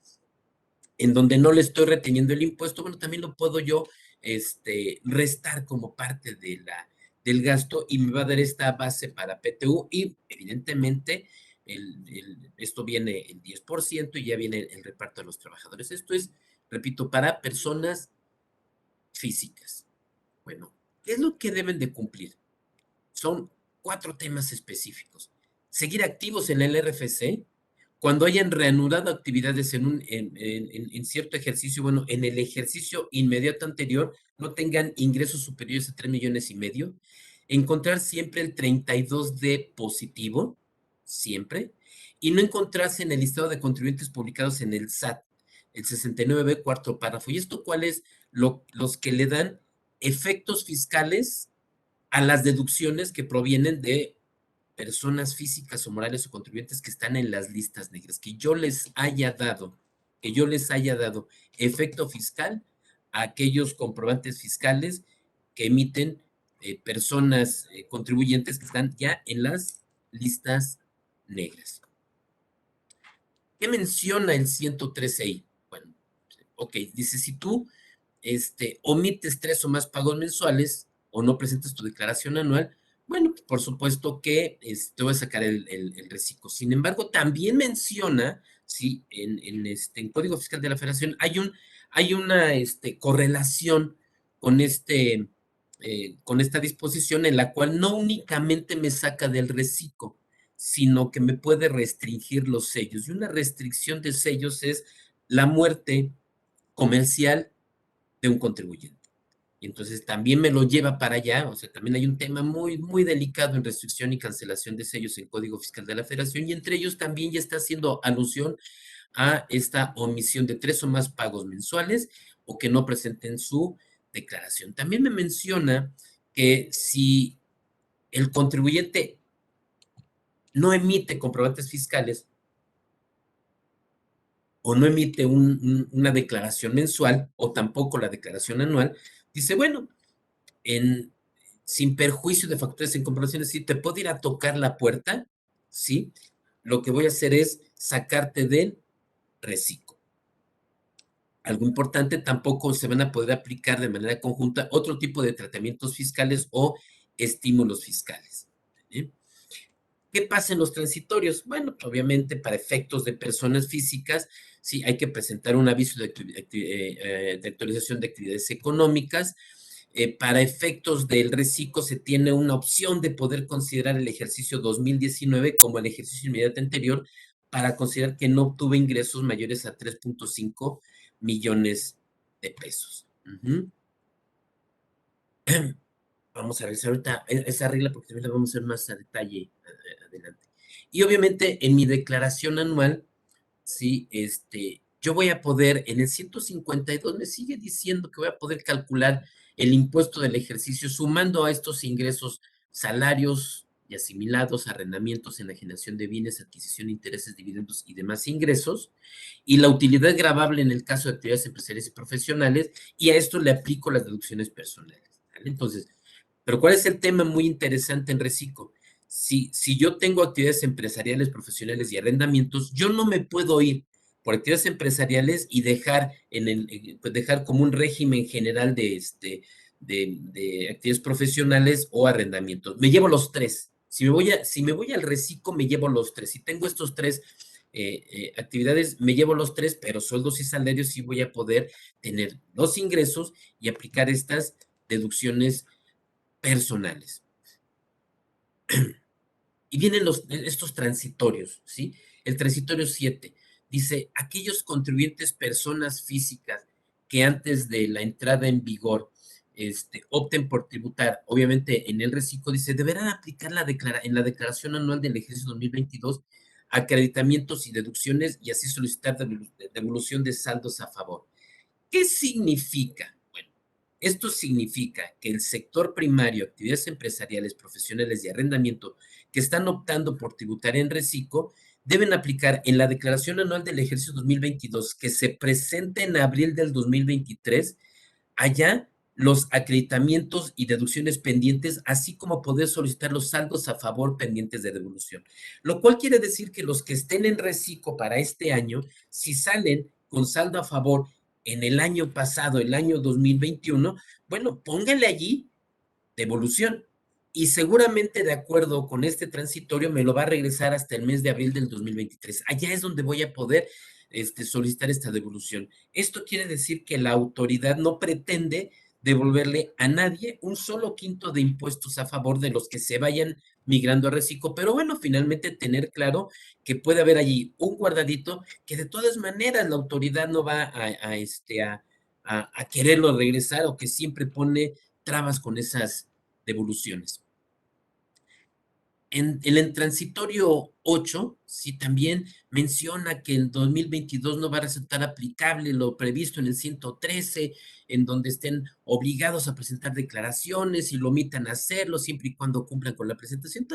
Speaker 3: en donde no le estoy reteniendo el impuesto. Bueno, también lo puedo yo restar como parte del gasto y me va a dar esta base para PTU y evidentemente esto viene el 10% y ya viene el reparto de los trabajadores. Esto es, repito, para personas físicas. Bueno, ¿qué es lo que deben de cumplir? Son 4 temas específicos. Seguir activos en el RFC, cuando hayan reanudado actividades en cierto ejercicio, bueno, en el ejercicio inmediato anterior, no tengan ingresos superiores a 3,5 millones. Encontrar siempre el 32D positivo, siempre, y no encontrarse en el listado de contribuyentes publicados en el SAT, el 69B, cuarto párrafo. ¿Y esto cuáles? Los que le dan efectos fiscales a las deducciones que provienen de personas físicas o morales o contribuyentes que están en las listas negras, que yo les haya dado efecto fiscal a aquellos comprobantes fiscales que emiten personas contribuyentes que están ya en las listas negras. ¿Qué menciona el 113I? Bueno, ok, dice, si tú omites 3 o más pagos mensuales o no presentas tu declaración anual, bueno, por supuesto que te voy a sacar el reciclo. Sin embargo, también menciona, sí, en Código Fiscal de la Federación hay una correlación con con esta disposición en la cual no únicamente me saca del reciclo, sino que me puede restringir los sellos. Y una restricción de sellos es la muerte comercial de un contribuyente. Y entonces también me lo lleva para allá, o sea, también hay un tema muy, muy delicado en restricción y cancelación de sellos en Código Fiscal de la Federación, y entre ellos también ya está haciendo alusión a esta omisión de 3 o más pagos mensuales o que no presenten su declaración. También me menciona que si el contribuyente no emite comprobantes fiscales o no emite una declaración mensual o tampoco la declaración anual, dice, bueno, sin perjuicio de factores en comprobaciones, sí, te puedo ir a tocar la puerta, ¿sí? Lo que voy a hacer es sacarte del reciclo. Algo importante, tampoco se van a poder aplicar de manera conjunta otro tipo de tratamientos fiscales o estímulos fiscales. ¿Sí? ¿Qué pasa en los transitorios? Bueno, obviamente para efectos de personas físicas, sí, hay que presentar un aviso de actualización de actividades económicas. Para efectos del reciclo se tiene una opción de poder considerar el ejercicio 2019 como el ejercicio inmediato anterior para considerar que no obtuve ingresos mayores a 3.5 millones de pesos. Vamos a ver si ahorita esa regla, porque también la vamos a ver más a detalle adelante. Y obviamente en mi declaración anual, sí, yo voy a poder, en el 152 me sigue diciendo que voy a poder calcular el impuesto del ejercicio sumando a estos ingresos, salarios y asimilados, arrendamientos, enajenación de bienes, adquisición de intereses, dividendos y demás ingresos, y la utilidad gravable en el caso de actividades empresariales y profesionales, y a esto le aplico las deducciones personales. ¿Vale? Entonces, pero ¿cuál es el tema muy interesante en reciclo? Si yo tengo actividades empresariales, profesionales y arrendamientos, yo no me puedo ir por actividades empresariales y dejar pues dejar como un régimen general de actividades profesionales o arrendamientos. Me llevo los 3. Si me voy al reciclo, me llevo los 3. Si tengo estos 3 actividades, me llevo los 3, pero sueldos y salarios sí voy a poder tener los ingresos y aplicar estas deducciones personales. Y vienen estos transitorios, ¿sí? El transitorio 7 dice, aquellos contribuyentes personas físicas que antes de la entrada en vigor opten por tributar, obviamente en el reciclo, dice, deberán aplicar en la declaración anual del ejercicio 2022 acreditamientos y deducciones y así solicitar devolución de saldos a favor. ¿Qué significa? Bueno, Esto significa que el sector primario, actividades empresariales, profesionales y arrendamiento que están optando por tributar en reciclo deben aplicar en la declaración anual del ejercicio 2022 que se presente en abril del 2023 allá los acreditamientos y deducciones pendientes, así como poder solicitar los saldos a favor pendientes de devolución. Lo cual quiere decir que los que estén en reciclo para este año, si salen con saldo a favor en el año pasado, el año 2021, bueno, póngale allí devolución. Y seguramente de acuerdo con este transitorio me lo va a regresar hasta el mes de abril del 2023. Allá es donde voy a poder solicitar esta devolución. Esto quiere decir que la autoridad no pretende devolverle a nadie un solo quinto de impuestos a favor de los que se vayan migrando a reciclo, pero bueno, finalmente tener claro que puede haber allí un guardadito que de todas maneras la autoridad no va a quererlo regresar o que siempre pone trabas con esas devoluciones. En el transitorio 8, sí también menciona que en 2022 no va a resultar aplicable lo previsto en el 113, en donde estén obligados a presentar declaraciones y lo omitan a hacerlo siempre y cuando cumplan con la presentación.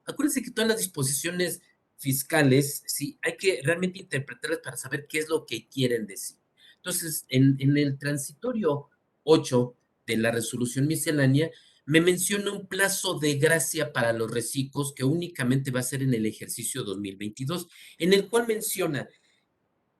Speaker 3: Acuérdense que todas las disposiciones fiscales, sí, hay que realmente interpretarlas para saber qué es lo que quieren decir. Entonces, en el transitorio 8 de la resolución miscelánea, me menciona un plazo de gracia para los reciclos que únicamente va a ser en el ejercicio 2022, en el cual menciona,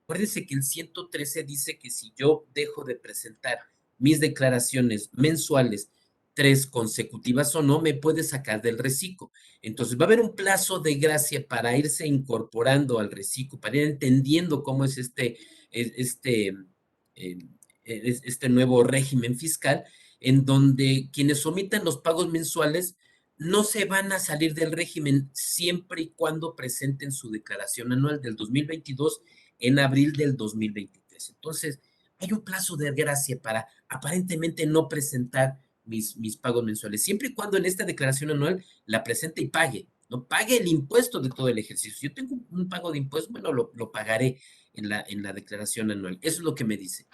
Speaker 3: acuérdense que el 113 dice que si yo dejo de presentar mis declaraciones mensuales 3 consecutivas o no, me puede sacar del reciclo. Entonces va a haber un plazo de gracia para irse incorporando al reciclo, para ir entendiendo cómo es este, eh, este nuevo régimen fiscal, en donde quienes omitan los pagos mensuales no se van a salir del régimen siempre y cuando presenten su declaración anual del 2022 en abril del 2023. Entonces, hay un plazo de gracia para aparentemente no presentar mis pagos mensuales, siempre y cuando en esta declaración anual la presente y pague, no pague el impuesto de todo el ejercicio. Si yo tengo un pago de impuestos, bueno, lo pagaré en la declaración anual. Eso es lo que me dice.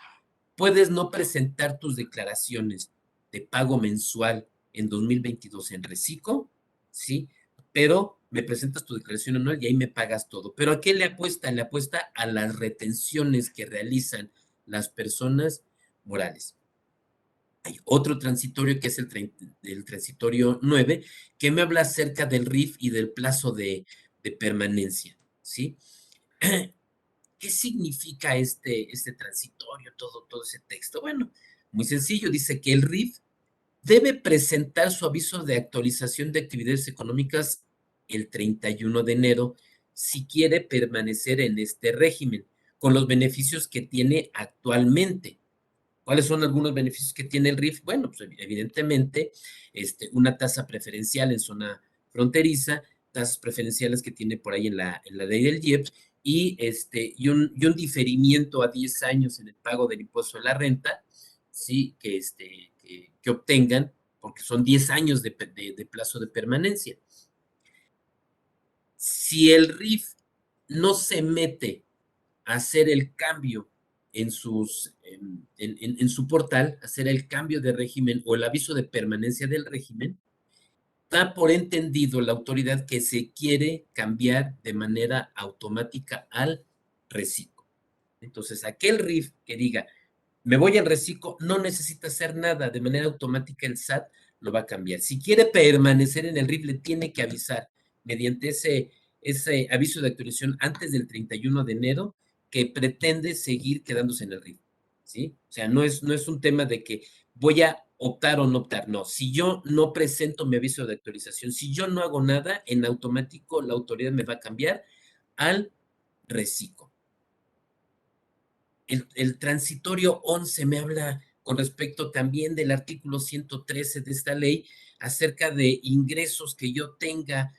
Speaker 3: Puedes no presentar tus declaraciones de pago mensual en 2022 en reciclo, ¿sí? Pero me presentas tu declaración anual y ahí me pagas todo. ¿Pero a qué le apuesta? Le apuesta a las retenciones que realizan las personas morales. Hay otro transitorio que es el transitorio 9, que me habla acerca del RIF y del plazo de permanencia, ¿sí? ¿Qué significa este transitorio, todo ese texto? Bueno, muy sencillo, dice que el RIF debe presentar su aviso de actualización de actividades económicas el 31 de enero si quiere permanecer en este régimen, con los beneficios que tiene actualmente. ¿Cuáles son algunos beneficios que tiene el RIF? Bueno, pues evidentemente, una tasa preferencial en zona fronteriza, tasas preferenciales que tiene por ahí en la ley del IEPS, y un diferimiento a 10 años en el pago del impuesto a la renta, sí, que obtengan, porque son 10 años de plazo de permanencia. Si el RIF no se mete a hacer el cambio en su portal, hacer el cambio de régimen o el aviso de permanencia del régimen, da por entendido la autoridad que se quiere cambiar de manera automática al reciclo. Entonces, aquel RIF que diga, me voy al reciclo, no necesita hacer nada, de manera automática el SAT lo va a cambiar. Si quiere permanecer en el RIF, le tiene que avisar mediante ese aviso de actualización antes del 31 de enero que pretende seguir quedándose en el RIF, ¿sí? O sea, no es un tema de que voy a optar o no optar, no. Si yo no presento mi aviso de actualización, si yo no hago nada, en automático la autoridad me va a cambiar al reciclo. El transitorio 11 me habla con respecto también del artículo 113 de esta ley acerca de ingresos que yo tenga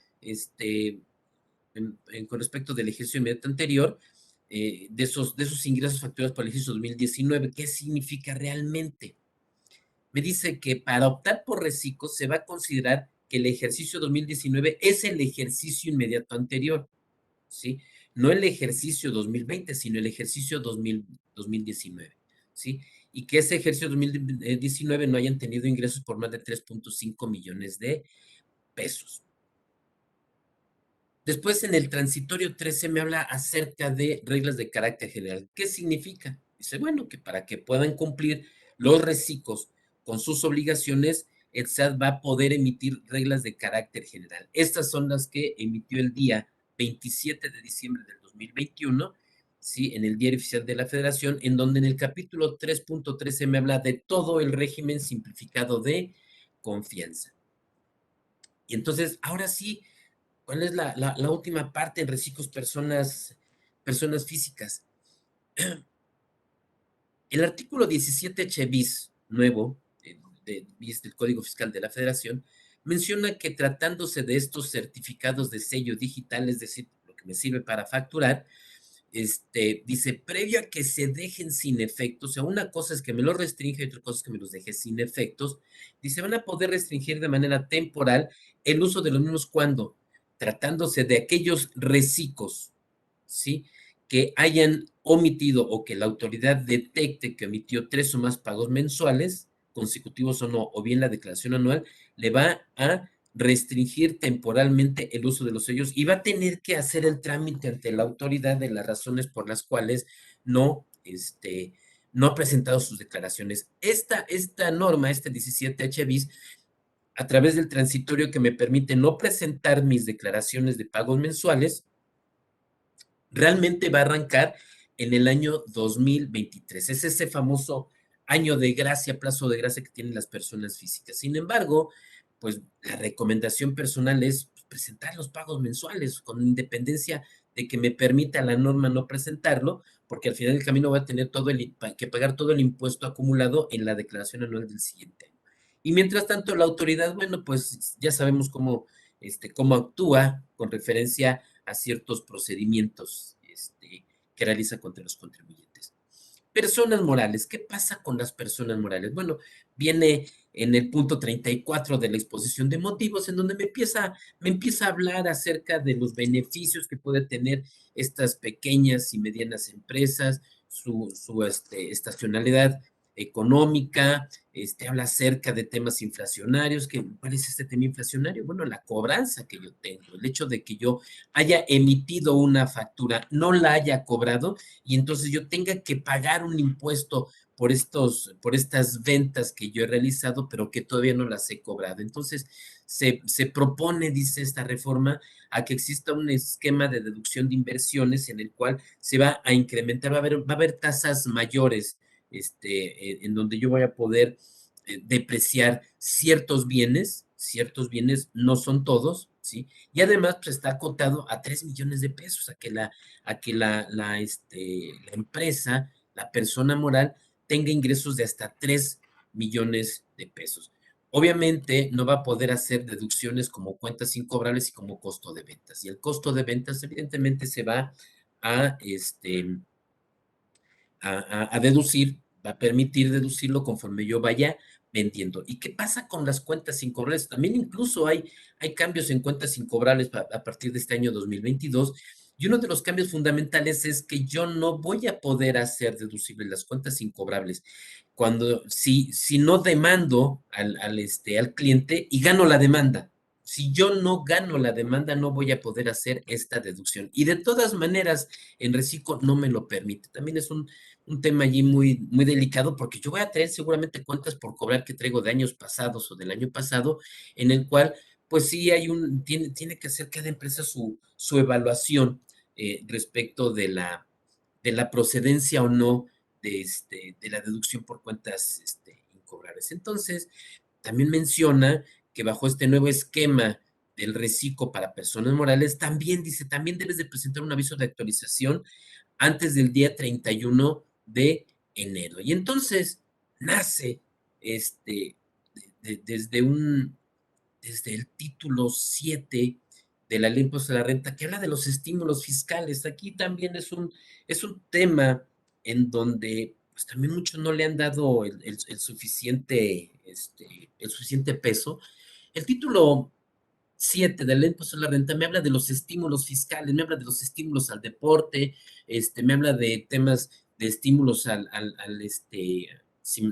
Speaker 3: con respecto del ejercicio inmediato anterior, de esos ingresos facturados por el ejercicio 2019. ¿Qué significa realmente? Me dice que para optar por reciclo se va a considerar que el ejercicio 2019 es el ejercicio inmediato anterior, ¿sí? No el ejercicio 2020, sino el ejercicio 2019, ¿sí? y que ese ejercicio 2019 no hayan tenido ingresos por más de 3.5 millones de pesos. Después, en el transitorio 13 me habla acerca de reglas de carácter general. ¿Qué significa? Dice, bueno, que para que puedan cumplir los recicos con sus obligaciones, el SAT va a poder emitir reglas de carácter general. Estas son las que emitió el día 27 de diciembre del 2021, ¿sí? En el Diario Oficial de la Federación, en donde en el capítulo 3.13 me habla de todo el régimen simplificado de confianza. Y entonces, ahora sí, ¿cuál es la última parte en reciclos personas físicas? El artículo 17H bis nuevo bis del Código Fiscal de la Federación menciona que tratándose de estos certificados de sello digital, es decir, lo que me sirve para facturar, dice, previo a que se dejen sin efectos, o sea, una cosa es que me los restringe y otra cosa es que me los deje sin efectos, dice, van a poder restringir de manera temporal el uso de los mismos cuando, tratándose de aquellos reciclos, ¿sí?, que hayan omitido o que la autoridad detecte que omitió 3 o más pagos mensuales, consecutivos o no, o bien la declaración anual, le va a restringir temporalmente el uso de los sellos y va a tener que hacer el trámite ante la autoridad de las razones por las cuales no, no ha presentado sus declaraciones. Esta norma, 17H bis, a través del transitorio que me permite no presentar mis declaraciones de pagos mensuales, realmente va a arrancar en el año 2023. Es ese famoso año de gracia, plazo de gracia que tienen las personas físicas. Sin embargo, pues la recomendación personal es presentar los pagos mensuales con independencia de que me permita la norma no presentarlo, porque al final del camino voy a tener que pagar todo el impuesto acumulado en la declaración anual del siguiente año. Y mientras tanto, la autoridad, bueno, pues ya sabemos cómo actúa con referencia a ciertos procedimientos que realiza contra los contribuyentes. Personas morales. ¿Qué pasa con las personas morales? Bueno, viene en el punto 34 de la exposición de motivos, en donde me empieza a hablar acerca de los beneficios que puede tener estas pequeñas y medianas empresas, su estacionalidad económica, habla acerca de temas inflacionarios. ¿Cuál es este tema inflacionario? Bueno, la cobranza que yo tengo, el hecho de que yo haya emitido una factura, no la haya cobrado, y entonces yo tenga que pagar un impuesto por estas ventas que yo he realizado, pero que todavía no las he cobrado. Entonces, se propone, dice esta reforma, a que exista un esquema de deducción de inversiones en el cual se va a incrementar, va a haber tasas mayores, en donde yo voy a poder depreciar ciertos bienes, no son todos, ¿sí? Y además, pues está acotado a 3 millones de pesos, a que la empresa, la persona moral, tenga ingresos de hasta 3 millones de pesos. Obviamente no va a poder hacer deducciones como cuentas incobrables y como costo de ventas. Y el costo de ventas, evidentemente, se va a deducir, va a permitir deducirlo conforme yo vaya vendiendo. ¿Y qué pasa con las cuentas incobrables? También incluso hay cambios en cuentas incobrables a partir de este año 2022, y uno de los cambios fundamentales es que yo no voy a poder hacer deducibles las cuentas incobrables si no demando al cliente y gano la demanda. Si yo no gano la demanda, no voy a poder hacer esta deducción. Y de todas maneras, en Recico no me lo permite. También es un tema allí muy, muy delicado, porque yo voy a tener seguramente cuentas por cobrar que traigo de años pasados o del año pasado, en el cual, pues sí tiene que hacer cada empresa su evaluación respecto de la procedencia o no de la deducción por cuentas incobrables. Entonces, también menciona que bajo este nuevo esquema del reciclo para personas morales, también dice, también debes de presentar un aviso de actualización antes del día 31 de enero. Y entonces nace desde el título 7 de la Ley de Impuestos a la Renta, que habla de los estímulos fiscales. Aquí también es un tema en donde pues también muchos no le han dado el suficiente peso. El título 7 de la Ley de Impuestos a la Renta me habla de los estímulos fiscales, me habla de los estímulos al deporte, me habla de temas de estímulos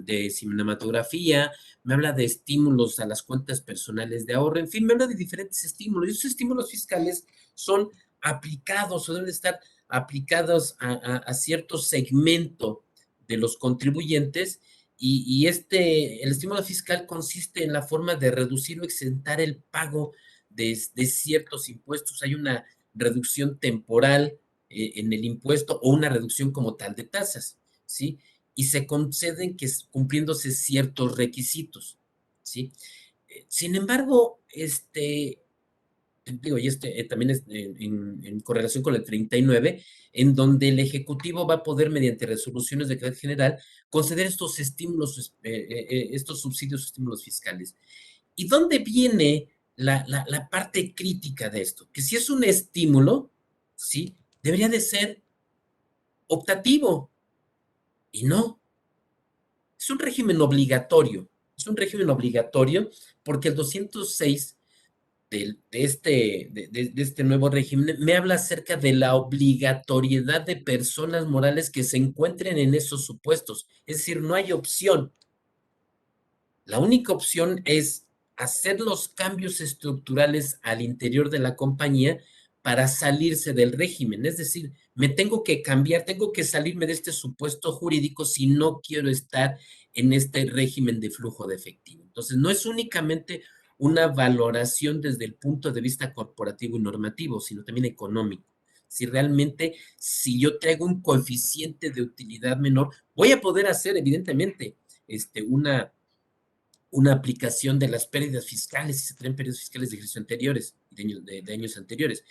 Speaker 3: de cinematografía, me habla de estímulos a las cuentas personales de ahorro, en fin, me habla de diferentes estímulos. Y esos estímulos fiscales son aplicados o deben estar aplicados a cierto segmento de los contribuyentes y el estímulo fiscal consiste en la forma de reducir o exentar el pago de ciertos impuestos. Hay una reducción temporal en el impuesto o una reducción como tal de tasas, ¿sí? Y se conceden cumpliéndose ciertos requisitos, ¿sí? Sin embargo, digo, y también es en correlación con el 39, en donde el Ejecutivo va a poder, mediante resoluciones de carácter general, conceder estos estímulos, estos subsidios o estímulos fiscales. ¿Y dónde viene la parte crítica de esto? Que si es un estímulo, ¿sí? Debería de ser optativo, y no. Es un régimen obligatorio. Es un régimen obligatorio porque el 206 de este nuevo régimen me habla acerca de la obligatoriedad de personas morales que se encuentren en esos supuestos. Es decir, no hay opción. La única opción es hacer los cambios estructurales al interior de la compañía para salirse del régimen. Es decir, me tengo que cambiar, tengo que salirme de este supuesto jurídico si no quiero estar en este régimen de flujo de efectivo. Entonces, no es únicamente una valoración desde el punto de vista corporativo y normativo, sino también económico. Si realmente, si yo traigo un coeficiente de utilidad menor, voy a poder hacer, evidentemente, una aplicación de las pérdidas fiscales, si se traen pérdidas fiscales de ejercicios anteriores, de años anteriores,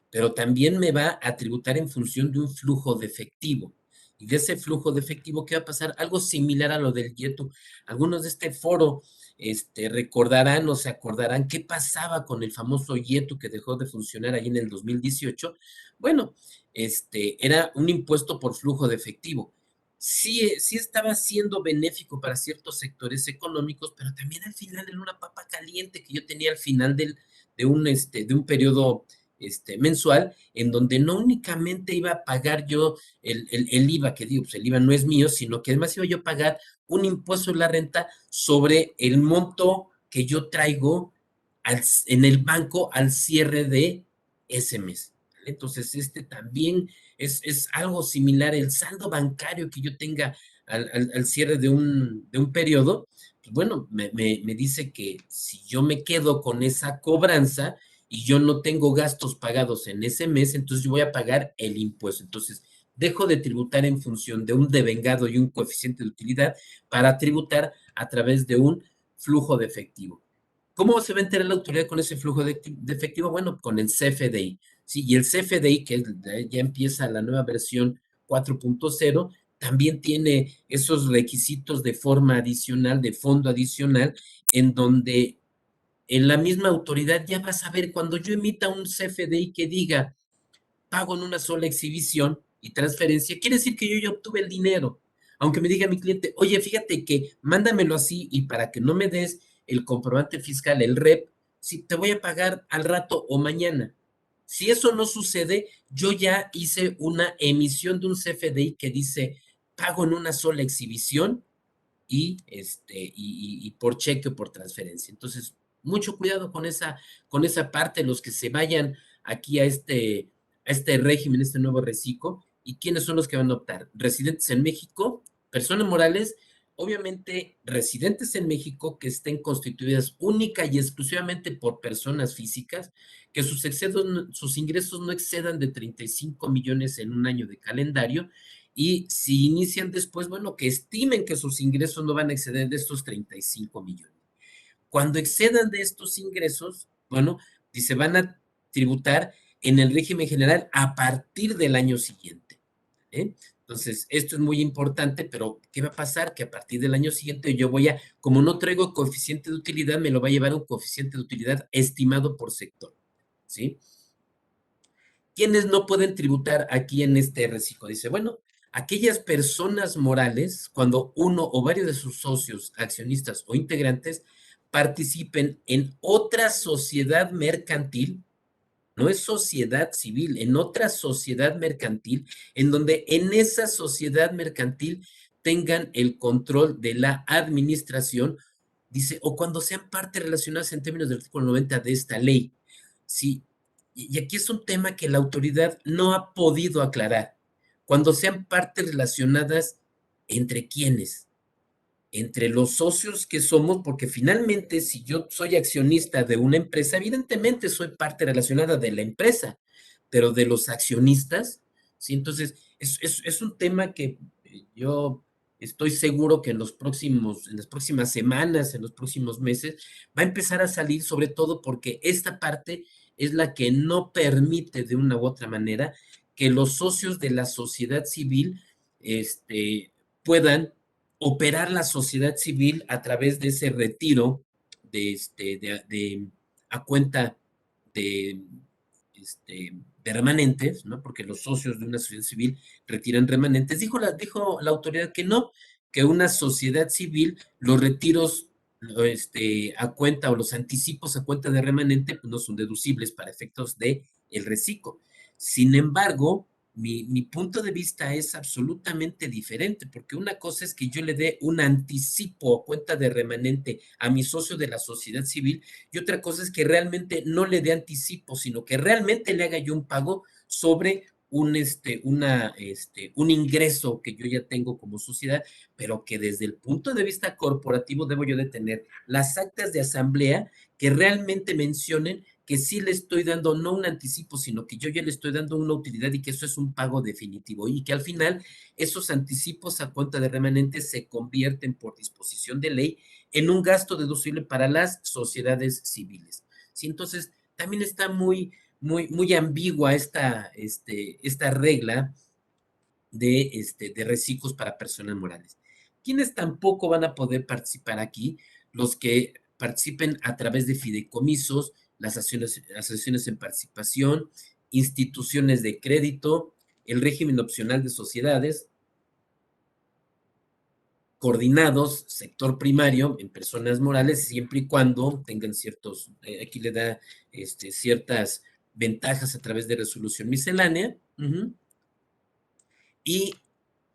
Speaker 3: pero también me va a tributar en función de un flujo de efectivo. Y de ese flujo de efectivo, ¿qué va a pasar? Algo similar a lo del YETU. Algunos de este foro recordarán o se acordarán qué pasaba con el famoso YETU que dejó de funcionar ahí en el 2018. Bueno, era un impuesto por flujo de efectivo. Sí, sí estaba siendo benéfico para ciertos sectores económicos, pero también al final era una papa caliente que yo tenía al final de un periodo mensual, en donde no únicamente iba a pagar yo el IVA, que digo, pues el IVA no es mío, sino que además iba yo a pagar un impuesto de la renta sobre el monto que yo traigo en el banco al cierre de ese mes. ¿Vale? Entonces, también es algo similar, el saldo bancario que yo tenga al cierre de un periodo, pues bueno, me dice que si yo me quedo con esa cobranza y yo no tengo gastos pagados en ese mes, entonces yo voy a pagar el impuesto. Entonces, dejo de tributar en función de un devengado y un coeficiente de utilidad para tributar a través de un flujo de efectivo. ¿Cómo se va a enterar la autoridad con ese flujo de efectivo? Bueno, con el CFDI. Sí, y el CFDI, que ya empieza la nueva versión 4.0, también tiene esos requisitos de forma adicional, de fondo adicional, en donde en la misma autoridad ya va a saber cuando yo emita un CFDI que diga pago en una sola exhibición y transferencia, quiere decir que yo ya obtuve el dinero. Aunque me diga mi cliente, oye, fíjate que mándamelo así y para que no me des el comprobante fiscal, el REP, si te voy a pagar al rato o mañana. Si eso no sucede, yo ya hice una emisión de un CFDI que dice pago en una sola exhibición y por cheque o por transferencia. Entonces, mucho cuidado con esa parte, los que se vayan aquí a este régimen, este nuevo reciclo, y quiénes son los que van a optar. Residentes en México, personas morales, obviamente residentes en México que estén constituidas única y exclusivamente por personas físicas, que sus ingresos no excedan de 35 millones en un año de calendario, y si inician después, bueno, que estimen que sus ingresos no van a exceder de estos 35 millones. Cuando excedan de estos ingresos, bueno, dice, van a tributar en el régimen general a partir del año siguiente. ¿Eh? Entonces, esto es muy importante, pero ¿qué va a pasar? Que a partir del año siguiente yo como no traigo coeficiente de utilidad, me lo va a llevar un coeficiente de utilidad estimado por sector, ¿sí? ¿Quiénes no pueden tributar aquí en este reciclo? Dice, bueno, aquellas personas morales, cuando uno o varios de sus socios, accionistas o integrantes participen en otra sociedad mercantil, no es sociedad civil, en otra sociedad mercantil, en donde en esa sociedad mercantil tengan el control de la administración, dice, o cuando sean partes relacionadas en términos del artículo 90 de esta ley. Sí, y aquí es un tema que la autoridad no ha podido aclarar. Cuando sean partes relacionadas, ¿entre quiénes? Entre los socios que somos, porque finalmente si yo soy accionista de una empresa, evidentemente soy parte relacionada de la empresa, pero de los accionistas, ¿sí? Entonces, es un tema que yo estoy seguro que en las próximas semanas, en los próximos meses, va a empezar a salir, sobre todo porque esta parte es la que no permite de una u otra manera que los socios de la sociedad civil puedan operar la sociedad civil a través de ese retiro a cuenta de, de remanentes, ¿no? Porque los socios de una sociedad civil retiran remanentes. Dijo la autoridad que no, que una sociedad civil, los retiros a cuenta o los anticipos a cuenta de remanente pues no son deducibles para efectos de el reciclo. Sin embargo, mi punto de vista es absolutamente diferente, porque una cosa es que yo le dé un anticipo a cuenta de remanente a mi socio de la sociedad civil, y otra cosa es que realmente no le dé anticipo, sino que realmente le haga yo un pago sobre un ingreso que yo ya tengo como sociedad, pero que desde el punto de vista corporativo debo yo de tener las actas de asamblea que realmente mencionen que sí le estoy dando no un anticipo, sino que yo ya le estoy dando una utilidad y que eso es un pago definitivo y que al final esos anticipos a cuenta de remanentes se convierten por disposición de ley en un gasto deducible para las sociedades civiles. ¿Sí? Entonces, también está muy ambigua esta regla de reciclos para personas morales. ¿Quiénes tampoco van a poder participar aquí? Los que participen a través de fideicomisos, las asociaciones en participación, instituciones de crédito, el régimen opcional de sociedades, coordinados, sector primario, en personas morales, siempre y cuando tengan aquí le da ciertas ventajas a través de resolución miscelánea, y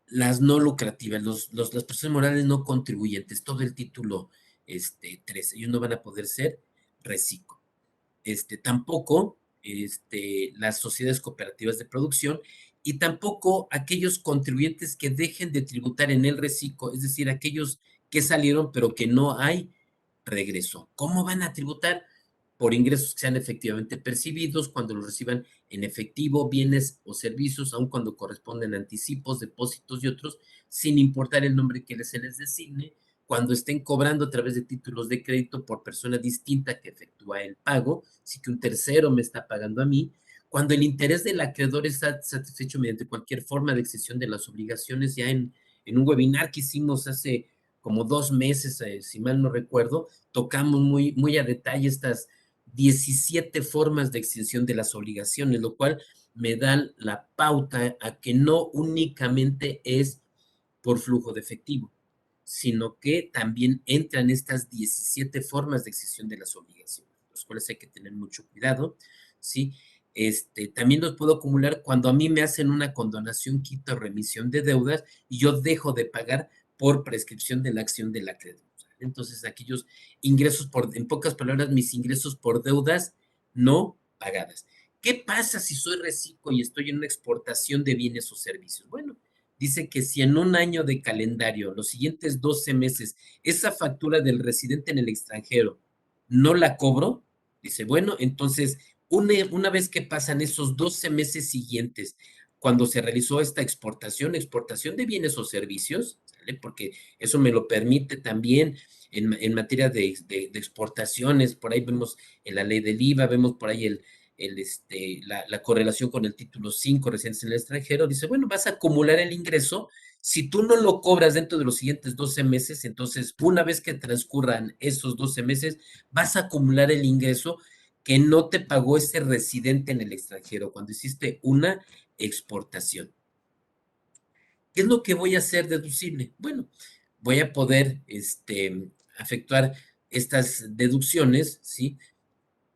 Speaker 3: las no lucrativas, las personas morales no contribuyentes, todo el título 13, ellos no van a poder ser reciclo. Tampoco las sociedades cooperativas de producción y tampoco aquellos contribuyentes que dejen de tributar en el reciclo, es decir, aquellos que salieron pero que no hay regreso. ¿Cómo van a tributar? Por ingresos que sean efectivamente percibidos, cuando los reciban en efectivo, bienes o servicios, aun cuando corresponden a anticipos, depósitos y otros, sin importar el nombre que se les designe, cuando estén cobrando a través de títulos de crédito por persona distinta que efectúa el pago, sí que un tercero me está pagando a mí, cuando el interés del acreedor está satisfecho mediante cualquier forma de excesión de las obligaciones. Ya en un webinar que hicimos hace como 2 meses, si mal no recuerdo, tocamos muy a detalle estas 17 formas de extinción de las obligaciones, lo cual me dan la pauta a que no únicamente es por flujo de efectivo, sino que también entran estas 17 formas de extinción de las obligaciones, los cuales hay que tener mucho cuidado, ¿sí? También los puedo acumular cuando a mí me hacen una condonación, quita o remisión de deudas y yo dejo de pagar por prescripción de la acción del acreedor. Entonces, aquellos ingresos en pocas palabras, mis ingresos por deudas no pagadas. ¿Qué pasa si soy reciclo y estoy en una exportación de bienes o servicios? Bueno, dice que si en un año de calendario, los siguientes 12 meses, esa factura del residente en el extranjero no la cobro, dice, bueno, entonces, una vez que pasan esos 12 meses siguientes, cuando se realizó esta exportación de bienes o servicios, ¿sale? Porque eso me lo permite también en materia de exportaciones, por ahí vemos en la ley del IVA, vemos por ahí la correlación con el título 5, residentes en el extranjero, dice, bueno, vas a acumular el ingreso. Si tú no lo cobras dentro de los siguientes 12 meses, entonces una vez que transcurran esos 12 meses, vas a acumular el ingreso que no te pagó ese residente en el extranjero cuando hiciste una exportación. ¿Qué es lo que voy a hacer deducible? Bueno, voy a poder efectuar estas deducciones, ¿sí?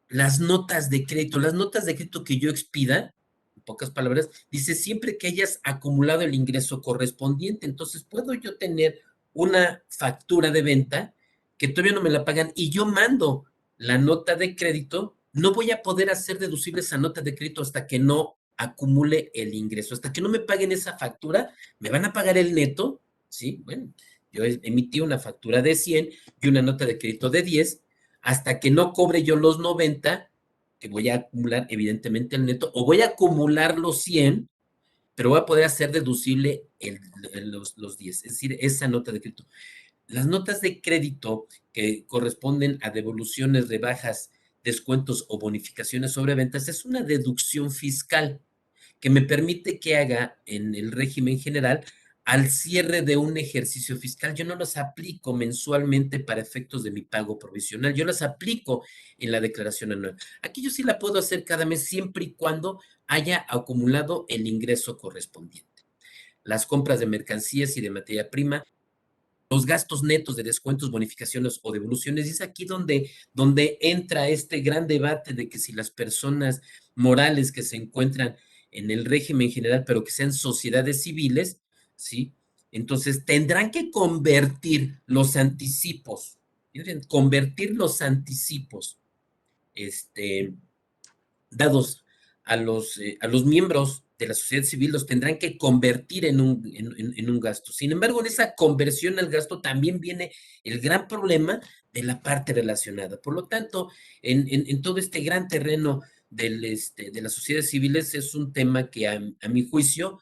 Speaker 3: Las notas de crédito que yo expida, en pocas palabras, dice siempre que hayas acumulado el ingreso correspondiente. Entonces, puedo yo tener una factura de venta que todavía no me la pagan y yo mando la nota de crédito, no voy a poder hacer deducible esa nota de crédito hasta que no acumule el ingreso. Hasta que no me paguen esa factura, me van a pagar el neto, ¿sí? Bueno, yo emití una factura de 100 y una nota de crédito de 10, hasta que no cobre yo los 90, que voy a acumular evidentemente el neto, o voy a acumular los 100, pero voy a poder hacer deducible los 10, es decir, esa nota de crédito. Las notas de crédito que corresponden a devoluciones, rebajas, descuentos o bonificaciones sobre ventas es una deducción fiscal que me permite que haga en el régimen general al cierre de un ejercicio fiscal. Yo no las aplico mensualmente para efectos de mi pago provisional, yo las aplico en la declaración anual. Aquí yo sí la puedo hacer cada mes siempre y cuando haya acumulado el ingreso correspondiente. Las compras de mercancías y de materia prima, los gastos netos de descuentos, bonificaciones o devoluciones, y es aquí donde entra este gran debate de que si las personas morales que se encuentran en el régimen general, pero que sean sociedades civiles, ¿sí? Entonces tendrán que convertir los anticipos, este, dados a los miembros de la sociedad civil, los tendrán que convertir en un gasto. Sin embargo, en esa conversión al gasto también viene el gran problema de la parte relacionada. Por lo tanto, en todo este gran terreno de las sociedades civiles es un tema que a mi juicio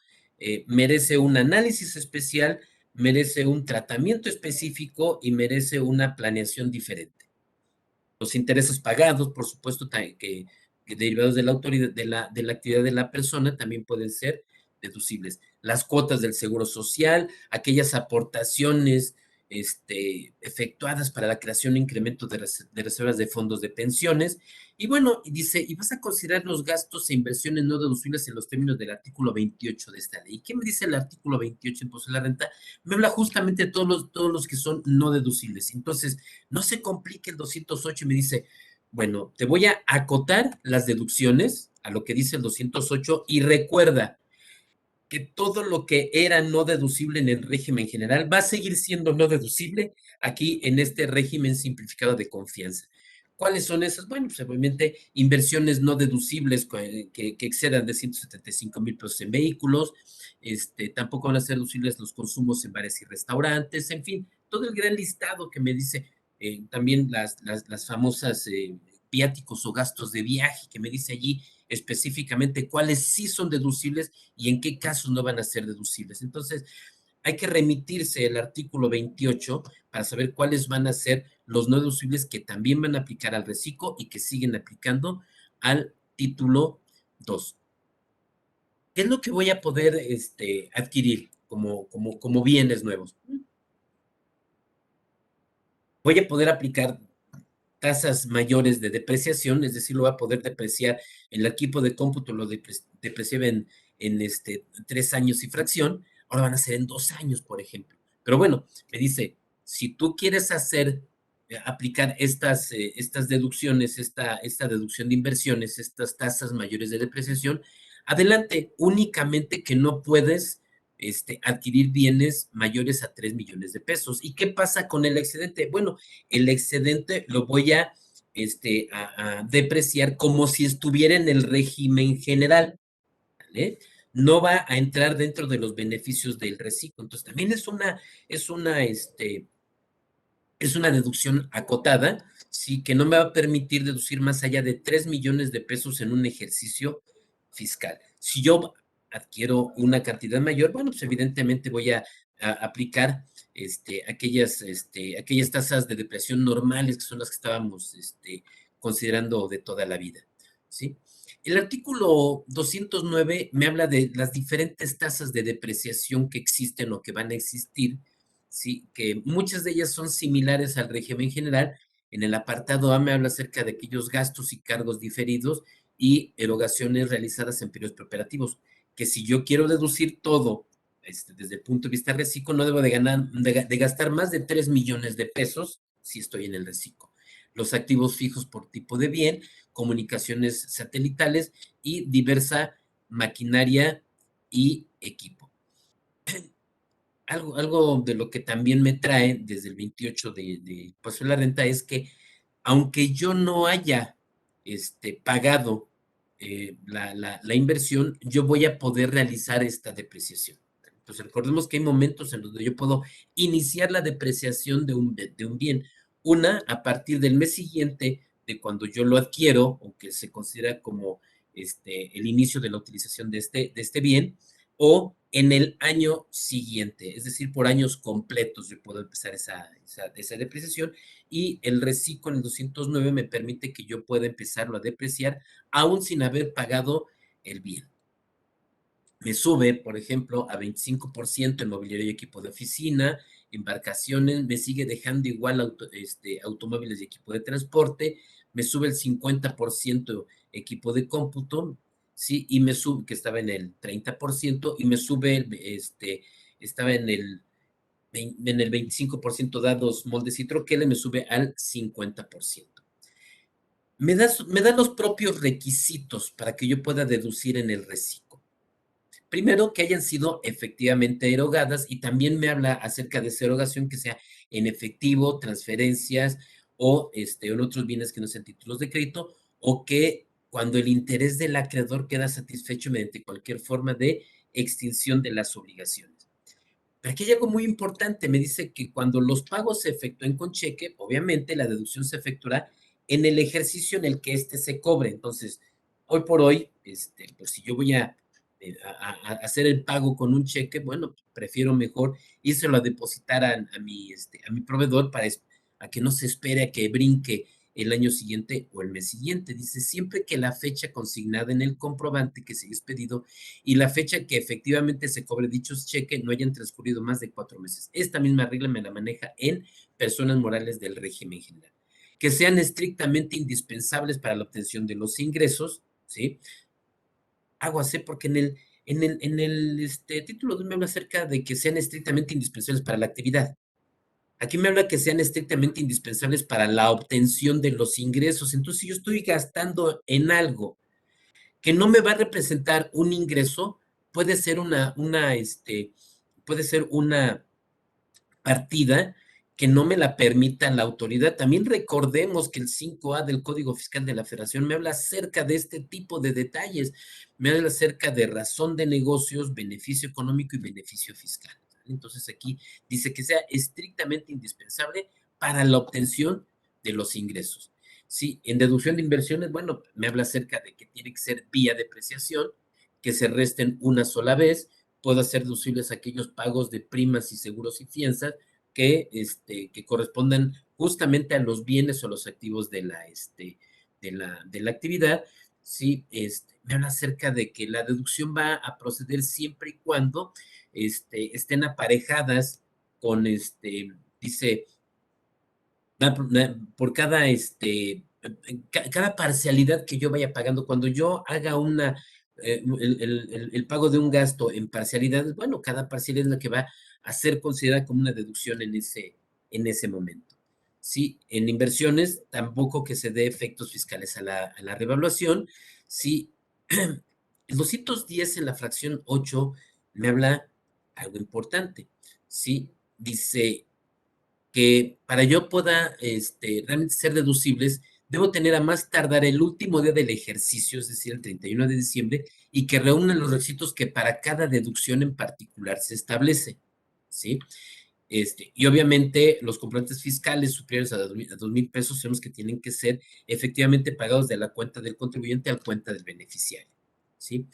Speaker 3: merece un análisis especial, merece un tratamiento específico y merece una planeación diferente. Los intereses pagados, por supuesto, que derivados de la autoridad, de la actividad de la persona, también pueden ser deducibles. Las cuotas del seguro social, aquellas aportaciones efectuadas para la creación e incremento de reservas de fondos de pensiones. Y bueno, dice, y vas a considerar los gastos e inversiones no deducibles en los términos del artículo 28 de esta ley. ¿Y qué me dice el artículo 28 impuesto a la renta? Me habla justamente de todos los que son no deducibles. Entonces, no se complique el 208 y me dice, bueno, te voy a acotar las deducciones a lo que dice el 208 y recuerda que todo lo que era no deducible en el régimen general va a seguir siendo no deducible aquí en este régimen simplificado de confianza. ¿Cuáles son esas? Bueno, pues obviamente inversiones no deducibles que excedan de 175,000 pesos en vehículos, tampoco van a ser deducibles los consumos en bares y restaurantes, en fin, todo el gran listado que me dice, también las famosas viáticos o gastos de viaje, que me dice allí específicamente cuáles sí son deducibles y en qué casos no van a ser deducibles. Entonces, hay que remitirse al artículo 28 para saber cuáles van a ser los no deducibles que también van a aplicar al reciclo y que siguen aplicando al título 2. ¿Qué es lo que voy a poder adquirir como bienes nuevos? Voy a poder aplicar tasas mayores de depreciación, es decir, lo va a poder depreciar, el equipo de cómputo lo depreciaba en 3 años y fracción, ahora van a ser en 2 años, por ejemplo. Pero bueno, me dice, si tú quieres aplicar estas deducciones, esta deducción de inversiones, estas tasas mayores de depreciación, adelante, únicamente que no puedes adquirir bienes mayores a 3 millones de pesos. ¿Y qué pasa con el excedente? Bueno, el excedente lo voy a depreciar como si estuviera en el régimen general, ¿vale? No va a entrar dentro de los beneficios del reciclo. Entonces, también es una deducción acotada, sí, que no me va a permitir deducir más allá de 3 millones de pesos en un ejercicio fiscal. Si yo adquiero una cantidad mayor, bueno, pues evidentemente voy a aplicar aquellas tasas de depreciación normales que son las que estábamos considerando de toda la vida, ¿sí? El artículo 209 me habla de las diferentes tasas de depreciación que existen o que van a existir, ¿sí? Que muchas de ellas son similares al régimen general. En el apartado A me habla acerca de aquellos gastos y cargos diferidos y erogaciones realizadas en periodos preoperativos, que si yo quiero deducir todo desde el punto de vista reciclo, no debo de gastar más de 3 millones de pesos si estoy en el reciclo. Los activos fijos por tipo de bien, comunicaciones satelitales y diversa maquinaria y equipo. Algo de lo que también me trae desde el 28 de paso de la renta es que, aunque yo no haya pagado la inversión, yo voy a poder realizar esta depreciación. Entonces, recordemos que hay momentos en donde yo puedo iniciar la depreciación de un bien. Una, a partir del mes siguiente de cuando yo lo adquiero, o que se considera como el inicio de la utilización de este bien, o en el año siguiente, es decir, por años completos yo puedo empezar esa depreciación, y el reciclo en el 209 me permite que yo pueda empezarlo a depreciar aún sin haber pagado el bien. Me sube, por ejemplo, a 25% en mobiliario y equipo de oficina, embarcaciones, me sigue dejando igual automóviles y equipo de transporte, me sube el 50% equipo de cómputo, ¿sí? Y me sube, que estaba en el 30%, y me sube, estaba en el 25% dados moldes y troqueles, me sube al 50%. Me da los propios requisitos para que yo pueda deducir en el reciclo. Primero, que hayan sido efectivamente erogadas, y también me habla acerca de esa erogación que sea en efectivo, transferencias o en otros bienes que no sean títulos de crédito, o que cuando el interés del acreedor queda satisfecho mediante cualquier forma de extinción de las obligaciones. Pero aquí hay algo muy importante, me dice que cuando los pagos se efectúen con cheque, obviamente la deducción se efectuará en el ejercicio en el que se cobre. Entonces, hoy por hoy, pues si yo voy a hacer el pago con un cheque, bueno, prefiero mejor írselo a depositar a mi proveedor a que no se espere a que brinque el año siguiente o el mes siguiente. Dice, siempre que la fecha consignada en el comprobante que se haya expedido y la fecha que efectivamente se cobre dichos cheques no hayan transcurrido más de 4 meses. Esta misma regla me la maneja en personas morales del régimen general. Que sean estrictamente indispensables para la obtención de los ingresos, ¿sí? Aguas, porque en el título me habla acerca de que sean estrictamente indispensables para la actividad. Aquí me habla que sean estrictamente indispensables para la obtención de los ingresos. Entonces, si yo estoy gastando en algo que no me va a representar un ingreso, puede ser puede ser una partida que no me la permita la autoridad. También recordemos que el 5A del Código Fiscal de la Federación me habla acerca de este tipo de detalles, me habla acerca de razón de negocios, beneficio económico y beneficio fiscal. Entonces aquí dice que sea estrictamente indispensable para la obtención de los ingresos. Sí, en deducción de inversiones, bueno, me habla acerca de que tiene que ser vía depreciación, que se resten una sola vez, puedo hacer deducibles aquellos pagos de primas y seguros y fianzas que correspondan justamente a los bienes o los activos de la actividad. Sí, me habla acerca de que la deducción va a proceder siempre y cuando estén aparejadas con, dice, por cada parcialidad que yo vaya pagando, cuando yo haga el pago de un gasto en parcialidades, bueno, cada parcialidad es la que va a ser considerada como una deducción en ese momento. Sí, en inversiones tampoco que se dé efectos fiscales a la revaluación. Sí, el 210 en la fracción 8 me habla algo importante. Sí, dice que para yo pueda realmente ser deducibles, debo tener a más tardar el último día del ejercicio, es decir, el 31 de diciembre, y que reúnan los requisitos que para cada deducción en particular se establece, ¿sí? Y obviamente los comprobantes fiscales superiores a 2,000 pesos son los que tienen que ser efectivamente pagados de la cuenta del contribuyente a la cuenta del beneficiario, ¿sí?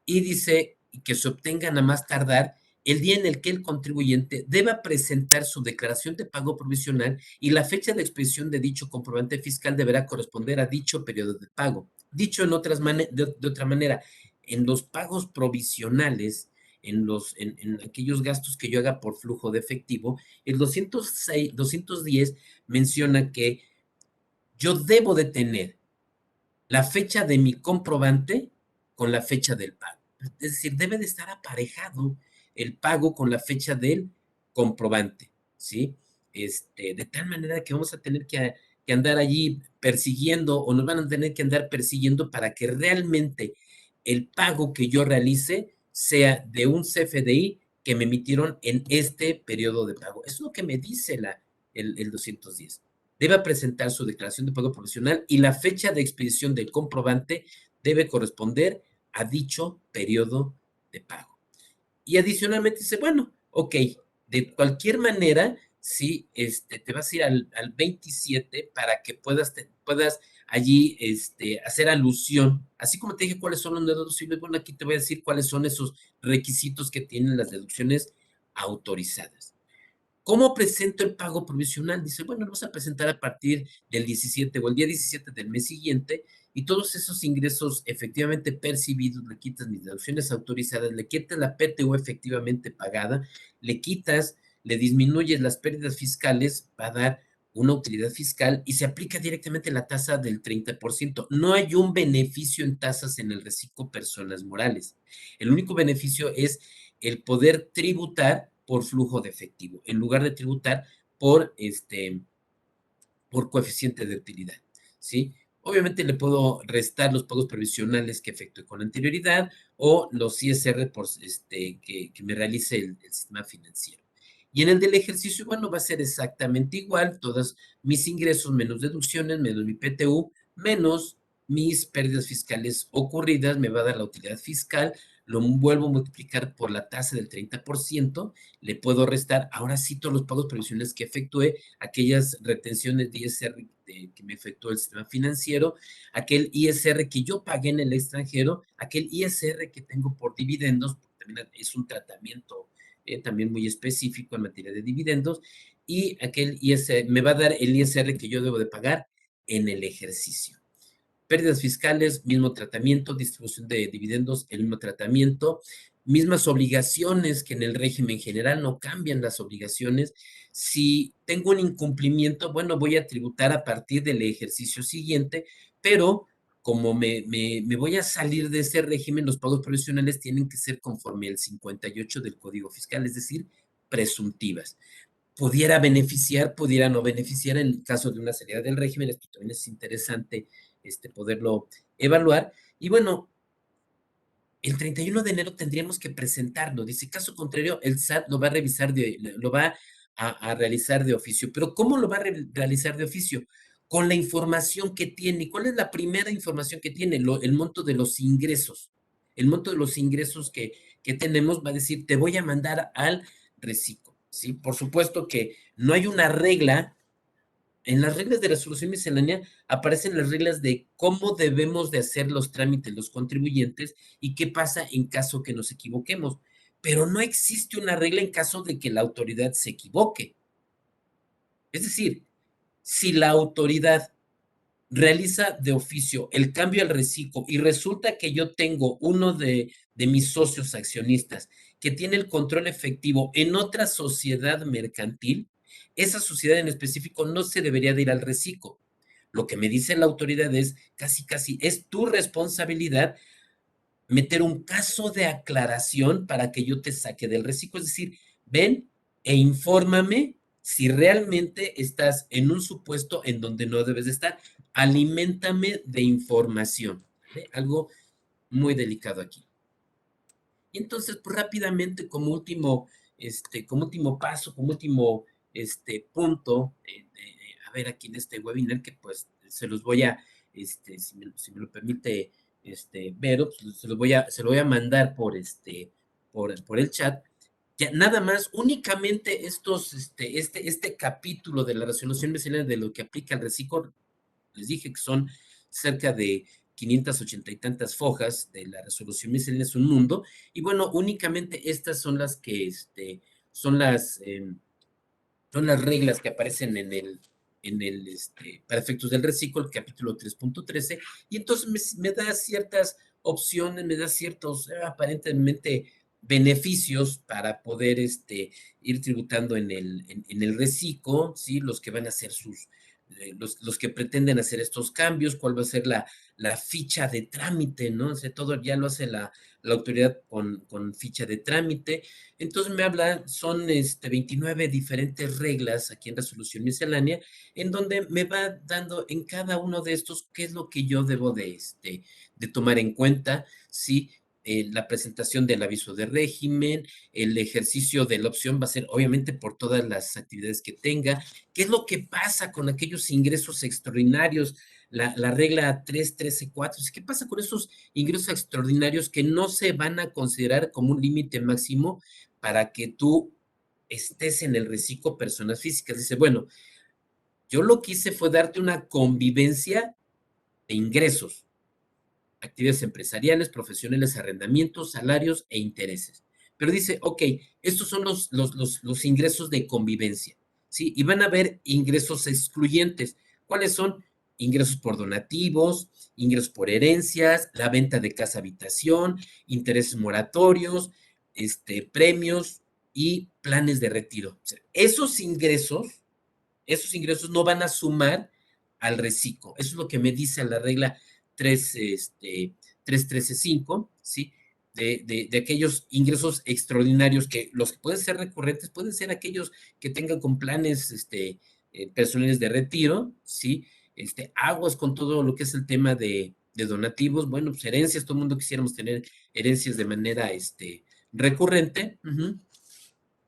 Speaker 3: Y dice que se obtengan a más tardar el día en el que el contribuyente deba presentar su declaración de pago provisional, y la fecha de expedición de dicho comprobante fiscal deberá corresponder a dicho periodo de pago. Dicho de otra manera, en los pagos provisionales, en aquellos gastos que yo haga por flujo de efectivo, el 210 menciona que yo debo de tener la fecha de mi comprobante con la fecha del pago. Es decir, debe de estar aparejado el pago con la fecha del comprobante, ¿sí? De tal manera que vamos a tener que andar allí persiguiendo, o nos van a tener que andar persiguiendo para que realmente el pago que yo realice sea de un CFDI que me emitieron en este periodo de pago. Eso es lo que me dice el 210. Debe presentar su declaración de pago profesional y la fecha de expedición del comprobante debe corresponder a dicho periodo de pago. Y adicionalmente dice, bueno, ok, de cualquier manera, sí, te vas a ir al 27 para que puedas allí hacer alusión, así como te dije cuáles son los no deducibles, bueno, aquí te voy a decir cuáles son esos requisitos que tienen las deducciones autorizadas. ¿Cómo presento el pago provisional? Dice, bueno, lo vas a presentar a partir del 17 o el día 17 del mes siguiente y todos esos ingresos efectivamente percibidos, le quitas mis deducciones autorizadas, le quitas la PTU efectivamente pagada, le disminuyes las pérdidas fiscales, va a dar una utilidad fiscal y se aplica directamente la tasa del 30%. No hay un beneficio en tasas en el reciclo personas morales. El único beneficio es el poder tributar por flujo de efectivo, en lugar de tributar por coeficiente de utilidad, ¿sí? Obviamente le puedo restar los pagos provisionales que efectué con anterioridad o los ISR que me realice el sistema financiero. Y en el del ejercicio, bueno, va a ser exactamente igual, todos mis ingresos menos deducciones, menos mi PTU, menos mis pérdidas fiscales ocurridas, me va a dar la utilidad fiscal, lo vuelvo a multiplicar por la tasa del 30%, le puedo restar, ahora sí, todos los pagos provisionales que efectué, aquellas retenciones de ISR que me efectuó el sistema financiero, aquel ISR que yo pagué en el extranjero, aquel ISR que tengo por dividendos, porque también es un tratamiento también muy específico en materia de dividendos, y aquel ISR, me va a dar el ISR que yo debo de pagar en el ejercicio. Pérdidas fiscales, mismo tratamiento, distribución de dividendos, el mismo tratamiento, mismas obligaciones que en el régimen general, no cambian las obligaciones. Si tengo un incumplimiento, bueno, voy a tributar a partir del ejercicio siguiente, pero como me voy a salir de ese régimen, los pagos provisionales tienen que ser conforme al 58 del Código Fiscal, es decir, presuntivas. Pudiera beneficiar, pudiera no beneficiar en el caso de una salida del régimen. Esto también es interesante poderlo evaluar. Y bueno, el 31 de enero tendríamos que presentarlo. Dice, caso contrario, el SAT lo va a revisar, lo va a realizar de oficio. Pero ¿cómo lo va a realizar de oficio? Con la información que tiene. ¿Y cuál es la primera información que tiene? El monto de los ingresos. El monto de los ingresos que tenemos va a decir, te voy a mandar al reciclo, ¿sí? Por supuesto que no hay una regla. En las reglas de resolución miscelánea aparecen las reglas de cómo debemos de hacer los trámites los contribuyentes y qué pasa en caso que nos equivoquemos. Pero no existe una regla en caso de que la autoridad se equivoque. Es decir, si la autoridad realiza de oficio el cambio al reciclo y resulta que yo tengo uno de mis socios accionistas que tiene el control efectivo en otra sociedad mercantil, esa sociedad en específico no se debería de ir al reciclo. Lo que me dice la autoridad es casi, es tu responsabilidad meter un caso de aclaración para que yo te saque del reciclo. Es decir, ven e infórmame si realmente estás en un supuesto en donde no debes de estar. Aliméntame de información. ¿Vale? Algo muy delicado aquí. Y entonces, pues rápidamente, como último paso, como último punto, a ver aquí en este webinar, que pues se los voy a, si me lo permite, Vero, pues, se lo voy a mandar por el chat. Ya, nada más, únicamente este capítulo de la resolución miscelánea de lo que aplica el reciclo, les dije que son cerca de 580 y tantas fojas de la resolución miscelánea, es un mundo, y bueno, únicamente estas son las que, son las, son las reglas que aparecen para efectos del reciclo, el capítulo 3.13, y entonces me da ciertas opciones, me da ciertos, aparentemente, beneficios para poder ir tributando en el reciclo, ¿sí? Los que van a ser los que pretenden hacer estos cambios, cuál va a ser la ficha de trámite, ¿no? O sea, todo ya lo hace la autoridad con ficha de trámite. Entonces me habla, son 29 diferentes reglas aquí en resolución miscelánea, en donde me va dando en cada uno de estos qué es lo que yo debo de tomar en cuenta, ¿sí? La presentación del aviso de régimen, el ejercicio de la opción va a ser obviamente por todas las actividades que tenga. ¿Qué es lo que pasa con aquellos ingresos extraordinarios? La regla 3.13.4, ¿qué pasa con esos ingresos extraordinarios que no se van a considerar como un límite máximo para que tú estés en el reciclo personas físicas? Dice, bueno, yo lo que hice fue darte una convivencia de ingresos, actividades empresariales, profesionales, arrendamientos, salarios e intereses. Pero dice, ok, estos son los ingresos de convivencia, ¿sí? Y van a haber ingresos excluyentes. ¿Cuáles son? Ingresos por donativos, ingresos por herencias, la venta de casa habitación, intereses moratorios, premios y planes de retiro. O sea, esos ingresos no van a sumar al reciclo. Eso es lo que me dice la regla 3.13.5, ¿sí? De aquellos ingresos extraordinarios que los que pueden ser recurrentes pueden ser aquellos que tengan con planes personales de retiro, ¿sí? Aguas con todo lo que es el tema de donativos, bueno, pues herencias, todo el mundo quisiéramos tener herencias de manera recurrente,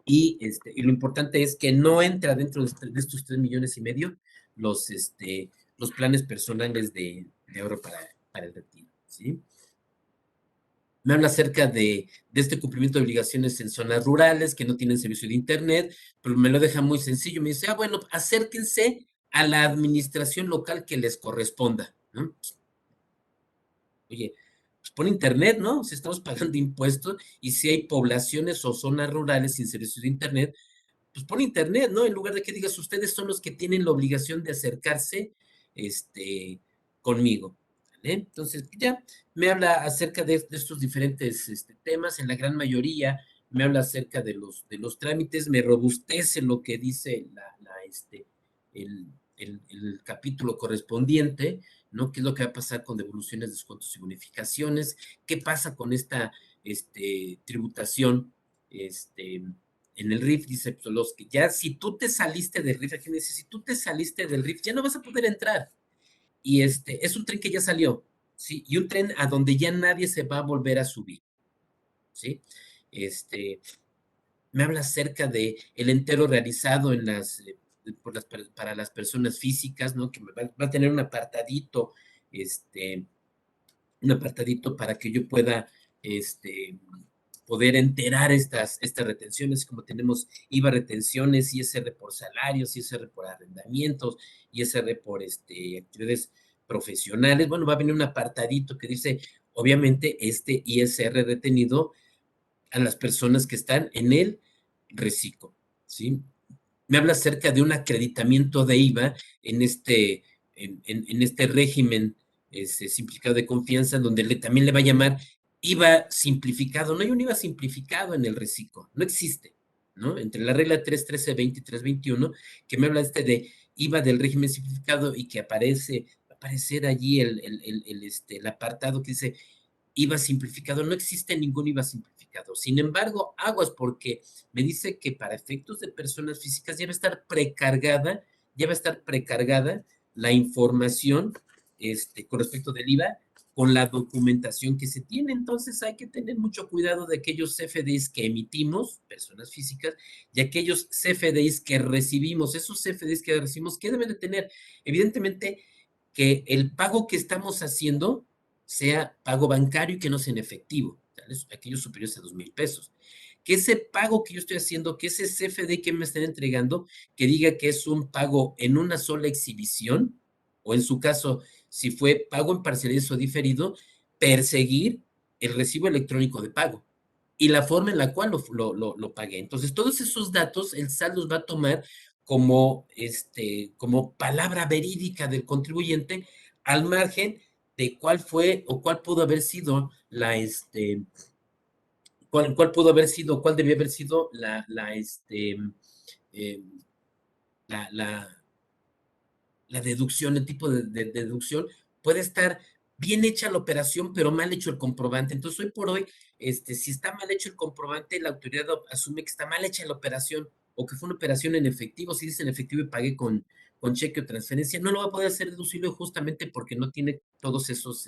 Speaker 3: y lo importante es que no entra dentro de estos 3,5 millones los planes personales de ahorro para el retiro, ¿sí? Me habla acerca de este cumplimiento de obligaciones en zonas rurales que no tienen servicio de internet, pero me lo deja muy sencillo. Me dice, bueno, acérquense a la administración local que les corresponda, ¿no? Oye, pues pon internet, ¿no? Si estamos pagando impuestos y si hay poblaciones o zonas rurales sin servicio de internet, pues pon internet, ¿no? En lugar de que digas, ustedes son los que tienen la obligación de acercarse, conmigo, ¿vale? Entonces, ya me habla acerca de estos diferentes temas, en la gran mayoría me habla acerca de los trámites, me robustece lo que dice el, el capítulo correspondiente, ¿no? ¿Qué es lo que va a pasar con devoluciones, descuentos y bonificaciones? ¿Qué pasa con esta tributación, en el RIF? Dice, pues los que ya, si tú te saliste del RIF, aquí dice, si tú te saliste del RIF, ya no vas a poder entrar. Y es un tren que ya salió, ¿sí? Y un tren a donde ya nadie se va a volver a subir, ¿sí? Me habla acerca de el entero realizado para las personas físicas, ¿no? Que va a tener un apartadito para que yo pueda, poder enterar estas retenciones, como tenemos IVA retenciones, ISR por salarios, ISR por arrendamientos, ISR por actividades profesionales. Bueno, va a venir un apartadito que dice, obviamente, este ISR retenido a las personas que están en el reciclo, ¿sí? Me habla acerca de un acreditamiento de IVA en este régimen simplificado de confianza, donde también le va a llamar IVA simplificado. No hay un IVA simplificado en el reciclo, no existe, ¿no? Entre la regla 3.13.20 y 3.21, que me habla de IVA del régimen simplificado y que va a aparecer allí el apartado que dice IVA simplificado. No existe ningún IVA simplificado. Sin embargo, aguas, porque me dice que para efectos de personas físicas ya va a estar precargada la información con respecto del IVA con la documentación que se tiene. Entonces hay que tener mucho cuidado de aquellos CFDIs que emitimos, personas físicas, y aquellos CFDIs que recibimos. Esos CFDIs que recibimos, ¿qué deben de tener? Evidentemente, que el pago que estamos haciendo sea pago bancario y que no sea en efectivo, ¿sabes? Aquellos superiores a 2,000 pesos. Que ese pago que yo estoy haciendo, que ese CFD que me estén entregando, que diga que es un pago en una sola exhibición, o en su caso, si fue pago en parcialidades o diferido, perseguir el recibo electrónico de pago y la forma en la cual lo pagué. Entonces, todos esos datos, el SAT los va a tomar como palabra verídica del contribuyente, al margen de cuál fue o cuál pudo haber sido cuál debió haber sido eh, la, la deducción, el tipo de deducción, puede estar bien hecha la operación, pero mal hecho el comprobante. Entonces, hoy por hoy, si está mal hecho el comprobante, la autoridad asume que está mal hecha la operación o que fue una operación en efectivo. Si dice en efectivo y pagué con cheque o transferencia, no lo va a poder hacer deducible justamente porque no tiene todos esos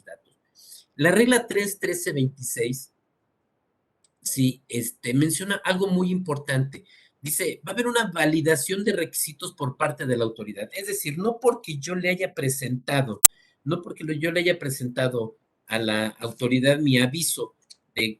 Speaker 3: datos. La regla 3.13.26 sí, menciona algo muy importante. Dice, va a haber una validación de requisitos por parte de la autoridad. Es decir, no porque yo le haya presentado, yo le haya presentado a la autoridad mi aviso de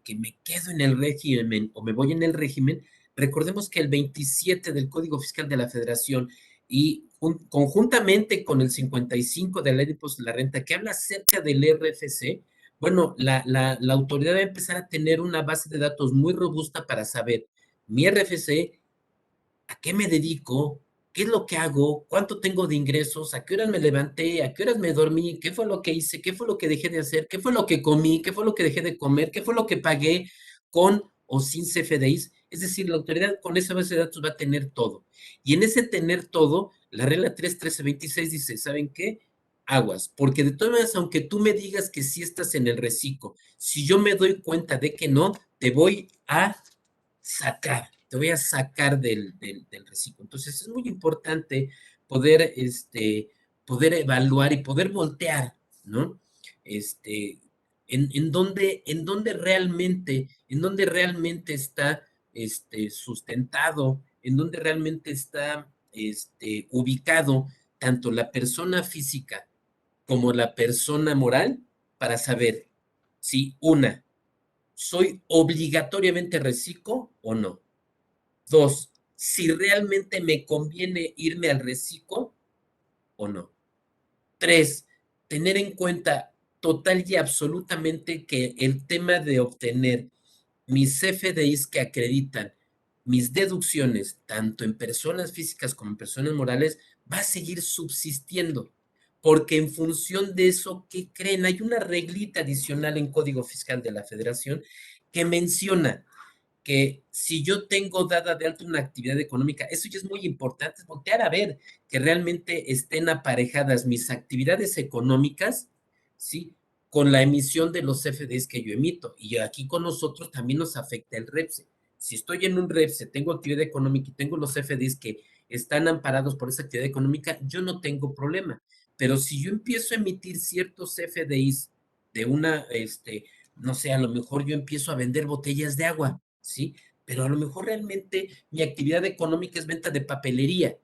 Speaker 3: que me quedo en el régimen o me voy en el régimen. Recordemos que el 27 del Código Fiscal de la Federación y conjuntamente con el 55 de la Ley de Impuestos de la Renta, que habla acerca del RFC, bueno, la autoridad va a empezar a tener una base de datos muy robusta para saber mi RFC, a qué me dedico, qué es lo que hago, cuánto tengo de ingresos, a qué horas me levanté, a qué horas me dormí, qué fue lo que hice, qué fue lo que dejé de hacer, qué fue lo que comí, qué fue lo que dejé de comer, qué fue lo que pagué con o sin CFDIs. Es decir, la autoridad con esa base de datos va a tener todo. Y en ese tener todo, la regla 3.13.26 dice, ¿saben qué? Aguas, porque de todas maneras, aunque tú me digas que sí estás en el reciclo, si yo me doy cuenta de que no, te voy a sacar del reciclo. Entonces es muy importante poder, poder evaluar y poder voltear, ¿no? En dónde realmente está sustentado, en dónde realmente está ubicado tanto la persona física como la persona moral para saber si una, soy obligatoriamente reciclo o no. Dos, si realmente me conviene irme al reciclo o no. Tres, tener en cuenta total y absolutamente que el tema de obtener mis CFDIs que acreditan mis deducciones, tanto en personas físicas como en personas morales, va a seguir subsistiendo. Porque en función de eso, ¿qué creen? Hay una reglita adicional en Código Fiscal de la Federación que menciona que si yo tengo dada de alta una actividad económica, eso ya es muy importante, es voltear a ver que realmente estén aparejadas mis actividades económicas, ¿sí? Con la emisión de los CFDs que yo emito. Y aquí con nosotros también nos afecta el REPSE. Si estoy en un REPSE, tengo actividad económica y tengo los CFDs que están amparados por esa actividad económica, yo no tengo problema. Pero si yo empiezo a emitir ciertos CFDs de una, no sé, a lo mejor yo empiezo a vender botellas de agua, ¿sí? Pero a lo mejor realmente mi actividad económica es venta de papelería.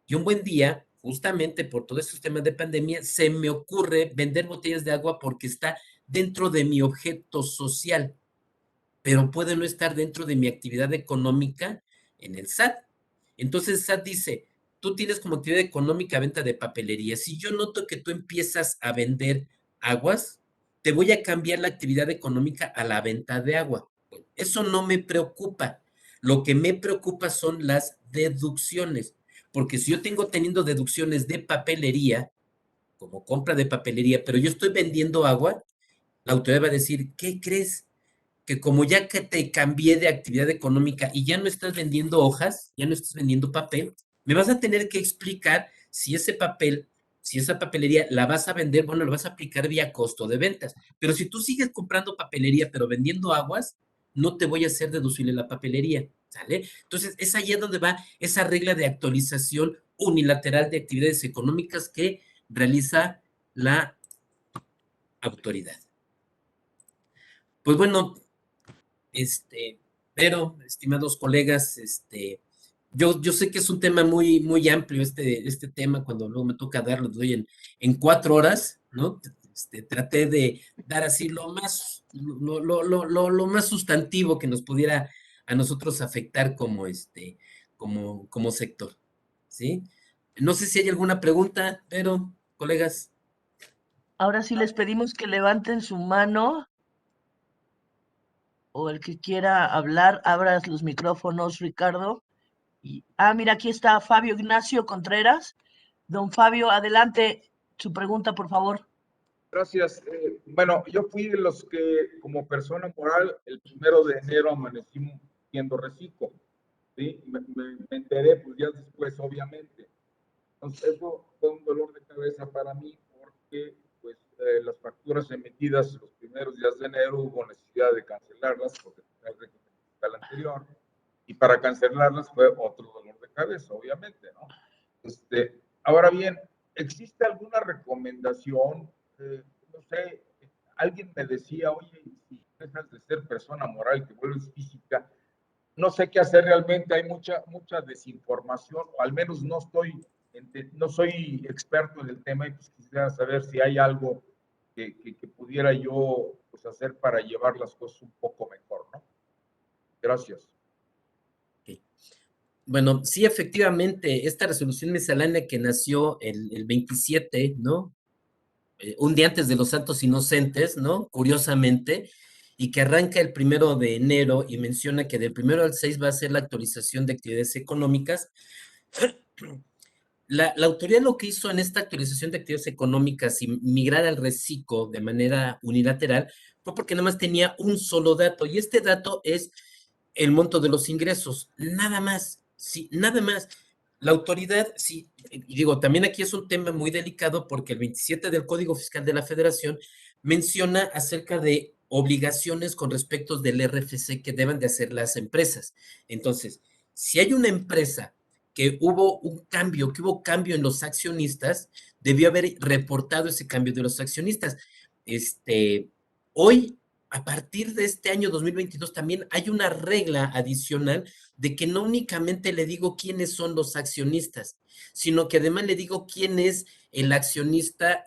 Speaker 3: Y un buen día, justamente por todos estos temas de pandemia, se me ocurre vender botellas de agua porque está dentro de mi objeto social, pero puede no estar dentro de mi actividad económica en el SAT. Entonces el SAT dice, tú tienes como actividad económica venta de papelería. Si yo noto que tú empiezas a vender aguas, te voy a cambiar la actividad económica a la venta de agua. Bueno, eso no me preocupa. Lo que me preocupa son las deducciones, porque si yo tengo teniendo deducciones de papelería, como compra de papelería, pero yo estoy vendiendo agua, la autoridad va a decir, ¿qué crees? Que como ya que te cambié de actividad económica y ya no estás vendiendo hojas, ya no estás vendiendo papel, me vas a tener que explicar si ese papel, si esa papelería la vas a vender, bueno, lo vas a aplicar vía costo de ventas. Pero si tú sigues comprando papelería, pero vendiendo aguas, no te voy a hacer deducible la papelería, ¿sale? Entonces, es ahí donde va esa regla de actualización unilateral de actividades económicas que realiza la autoridad. Pues bueno, pero, estimados colegas, yo sé que es un tema muy, muy amplio este tema, cuando luego me toca darlo, doy en 4 horas, ¿no? Traté de dar así lo más sustantivo que nos pudiera a nosotros afectar como sector, ¿sí? No sé si hay alguna pregunta, pero, colegas.
Speaker 1: Ahora sí les pedimos que levanten su mano o el que quiera hablar, abras los micrófonos, Ricardo. Mira, aquí está Fabio Ignacio Contreras. Don Fabio, adelante su pregunta, por favor.
Speaker 4: Gracias. Bueno, yo fui de los que como persona moral el 1 de enero amanecí siendo reciclo. ¿sí? Me enteré, pues ya después, obviamente. Entonces, eso fue un dolor de cabeza para mí porque pues, las facturas emitidas los primeros días de enero hubo necesidad de cancelarlas porque tenía el régimen fiscal anterior, y para cancelarlas fue otro dolor de cabeza, obviamente, ¿no? Ahora bien, ¿existe alguna recomendación? No sé, alguien me decía, oye, si dejas de ser persona moral, que vuelves física, no sé qué hacer realmente, hay mucha desinformación, o al menos no soy experto en el tema, y pues quisiera saber si hay algo que pudiera yo pues, hacer para llevar las cosas un poco mejor, ¿no? Gracias.
Speaker 3: Okay. Bueno, sí, efectivamente, esta resolución miscelánea que nació el 27, ¿no? Un día antes de los Santos Inocentes, ¿no? Curiosamente, y que arranca el 1 de enero y menciona que del 1 al 6 va a ser la actualización de actividades económicas. La autoridad lo que hizo en esta actualización de actividades económicas y migrar al reciclo de manera unilateral fue porque nada más tenía un solo dato, y este dato es el monto de los ingresos, nada más, sí, nada más. La autoridad, sí, y digo, también aquí es un tema muy delicado porque el 27 del Código Fiscal de la Federación menciona acerca de obligaciones con respecto del RFC que deben de hacer las empresas. Entonces, si hay una empresa que hubo cambio en los accionistas, debió haber reportado ese cambio de los accionistas. Hoy, a partir de este año 2022, también hay una regla adicional de que no únicamente le digo quiénes son los accionistas, sino que además le digo quién es el accionista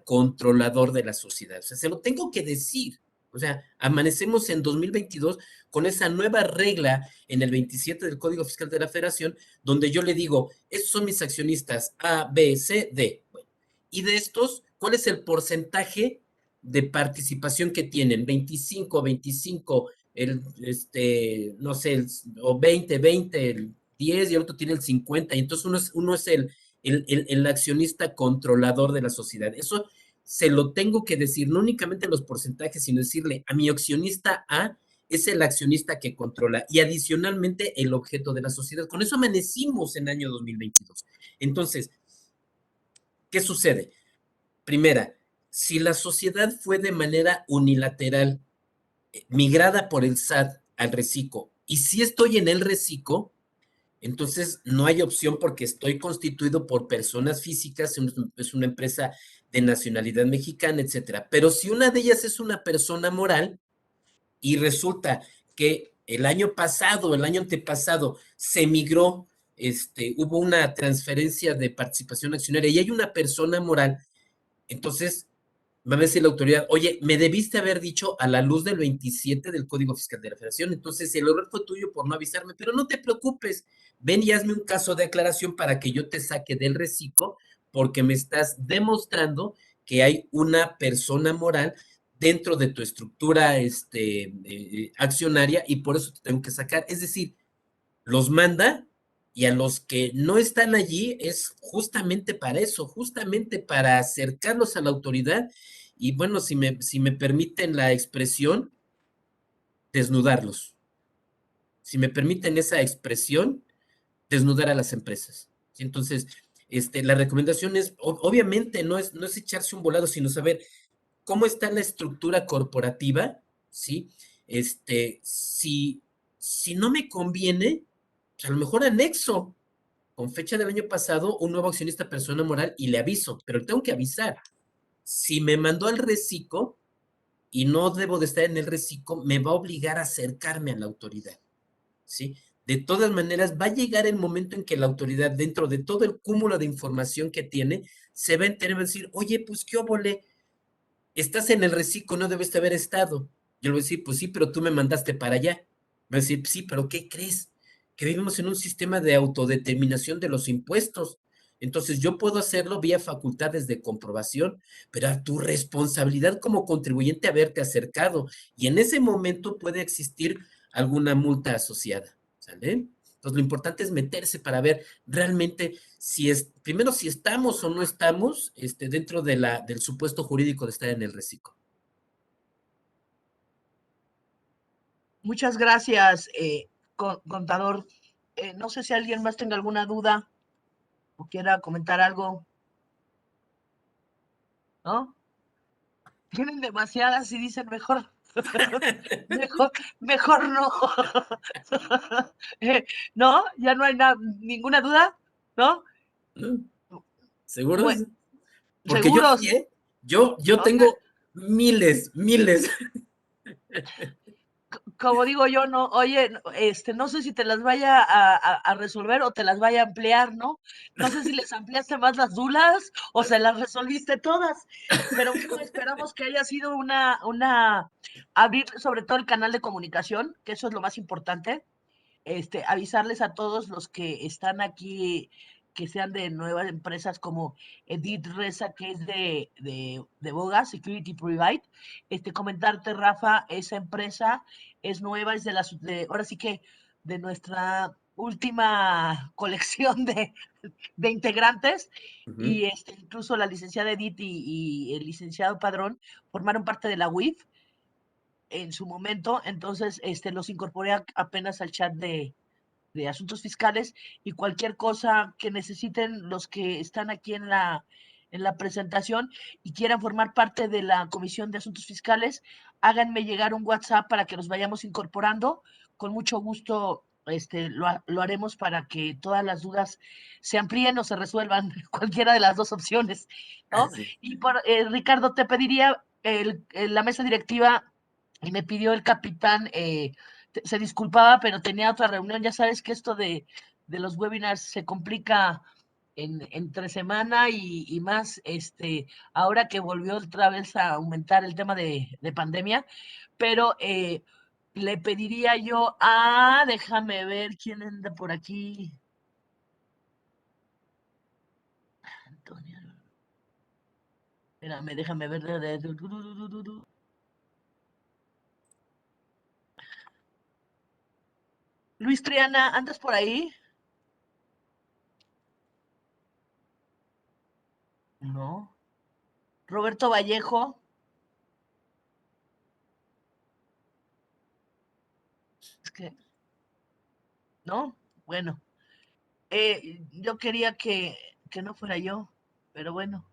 Speaker 3: controlador de la sociedad. O sea, se lo tengo que decir. O sea, amanecemos en 2022 con esa nueva regla en el 27 del Código Fiscal de la Federación, donde yo le digo, estos son mis accionistas A, B, C, D. Bueno, y de estos, ¿cuál es el porcentaje de participación que tienen? 25, 25, no sé, o 20, 20, el 10, y el otro tiene el 50, y entonces uno es el accionista controlador de la sociedad. Eso se lo tengo que decir, no únicamente los porcentajes, sino decirle a mi accionista A es el accionista que controla, y adicionalmente el objeto de la sociedad. Con eso amanecimos en el año 2022. Entonces, ¿qué sucede? Primera, si la sociedad fue de manera unilateral migrada por el SAT al reciclo, y si estoy en el reciclo, entonces no hay opción porque estoy constituido por personas físicas, es una empresa de nacionalidad mexicana, etcétera. Pero si una de ellas es una persona moral y resulta que el año pasado, el año antepasado, se migró, hubo una transferencia de participación accionaria y hay una persona moral, entonces va a decir la autoridad, oye, me debiste haber dicho a la luz del 27 del Código Fiscal de la Federación, entonces el error fue tuyo por no avisarme, pero no te preocupes, ven y hazme un caso de aclaración para que yo te saque del reciclo, porque me estás demostrando que hay una persona moral dentro de tu estructura accionaria, y por eso te tengo que sacar. Es decir, los manda, y a los que no están allí es justamente para eso, justamente para acercarlos a la autoridad y, bueno, si me permiten la expresión, desnudarlos. Si me permiten esa expresión, desnudar a las empresas. ¿Sí? Entonces, la recomendación es, obviamente, no es echarse un volado, sino saber cómo está la estructura corporativa, ¿sí? Si no me conviene, pues a lo mejor anexo con fecha del año pasado un nuevo accionista persona moral y le aviso, pero tengo que avisar. Si me mandó al reciclo y no debo de estar en el reciclo, me va a obligar a acercarme a la autoridad, ¿sí? De todas maneras, va a llegar el momento en que la autoridad, dentro de todo el cúmulo de información que tiene, se va a enterar y va a decir, oye, pues qué óvole, estás en el reciclo, no debes de haber estado. Yo le voy a decir, pues sí, pero tú me mandaste para allá. Va a decir, sí, pero ¿qué crees? Que vivimos en un sistema de autodeterminación de los impuestos. Entonces yo puedo hacerlo vía facultades de comprobación, pero a tu responsabilidad como contribuyente haberte acercado. Y en ese momento puede existir alguna multa asociada. ¿Sale? Entonces lo importante es meterse para ver realmente primero si estamos o no estamos dentro del supuesto jurídico de estar en el reciclo.
Speaker 1: Muchas gracias, contador. No sé si alguien más tenga alguna duda o quiera comentar algo, ¿no? Tienen demasiadas y dicen mejor, mejor no. ¿No? Ya no hay ninguna duda, ¿no?
Speaker 3: ¿Seguros? Porque yo
Speaker 1: ¿Seguros?
Speaker 3: sí, ¿eh? Yo tengo miles.
Speaker 1: Como digo yo, no, oye, no sé si te las vaya a resolver o te las vaya a ampliar, ¿no? No sé si les ampliaste más las dudas o se las resolviste todas, pero bueno, esperamos que haya sido abrir sobre todo el canal de comunicación, que eso es lo más importante, avisarles a todos los que están aquí, que sean de nuevas empresas como Edith Reza, que es de Boga, Security Provide, comentarte, Rafa, esa empresa es nueva, es ahora sí que de nuestra última colección de integrantes, y incluso la licenciada Edith y el licenciado Padrón formaron parte de la UIF en su momento, entonces los incorporé apenas al chat de asuntos fiscales, y cualquier cosa que necesiten los que están aquí en la presentación y quieran formar parte de la Comisión de Asuntos Fiscales, háganme llegar un WhatsApp para que los vayamos incorporando. Con mucho gusto lo haremos para que todas las dudas se amplíen o se resuelvan, cualquiera de las dos opciones, ¿no? Y Ricardo, te pediría la mesa directiva, y me pidió el capitán, se disculpaba, pero tenía otra reunión. Ya sabes que esto de los webinars se complica entre semana y más, ahora que volvió otra vez a aumentar el tema de pandemia, pero le pediría yo déjame ver quién anda por aquí. Antonio. Espérame, déjame ver. Luis Triana, ¿andas por ahí? No. Roberto Vallejo. Es que, ¿no? Bueno, yo quería que no fuera yo, pero bueno.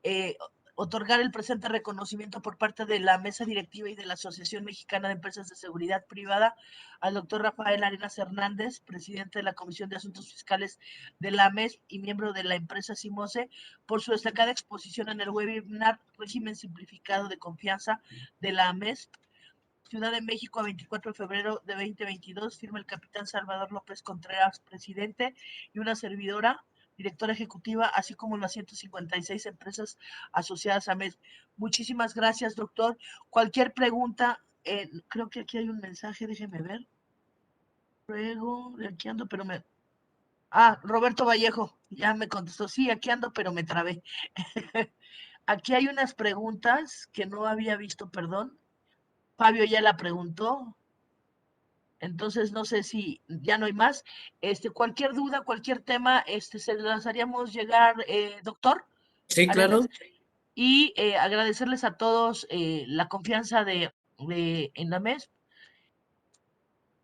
Speaker 1: eh, Otorgar el presente reconocimiento por parte de la mesa directiva y de la Asociación Mexicana de Empresas de Seguridad Privada al doctor Rafael Arenas Hernández, presidente de la Comisión de Asuntos Fiscales de la AMES y miembro de la empresa Simose, por su destacada exposición en el webinar Régimen Simplificado de Confianza de la AMES. Ciudad de México, 24 de febrero de 2022, firma el capitán Salvador López Contreras, presidente, y una servidora, directora ejecutiva, así como las 156 empresas asociadas a MES. Muchísimas gracias, doctor. Cualquier pregunta, creo que aquí hay un mensaje, déjeme ver. Luego, de aquí ando, pero me... Roberto Vallejo, ya me contestó. Sí, aquí ando, pero me trabé. Aquí hay unas preguntas que no había visto, perdón. Fabio ya la preguntó. Entonces, no sé si ya no hay más. Cualquier duda, cualquier tema, se las haríamos llegar, doctor
Speaker 3: Sí,
Speaker 1: Arenas,
Speaker 3: claro.
Speaker 1: y agradecerles a todos la confianza en la MES,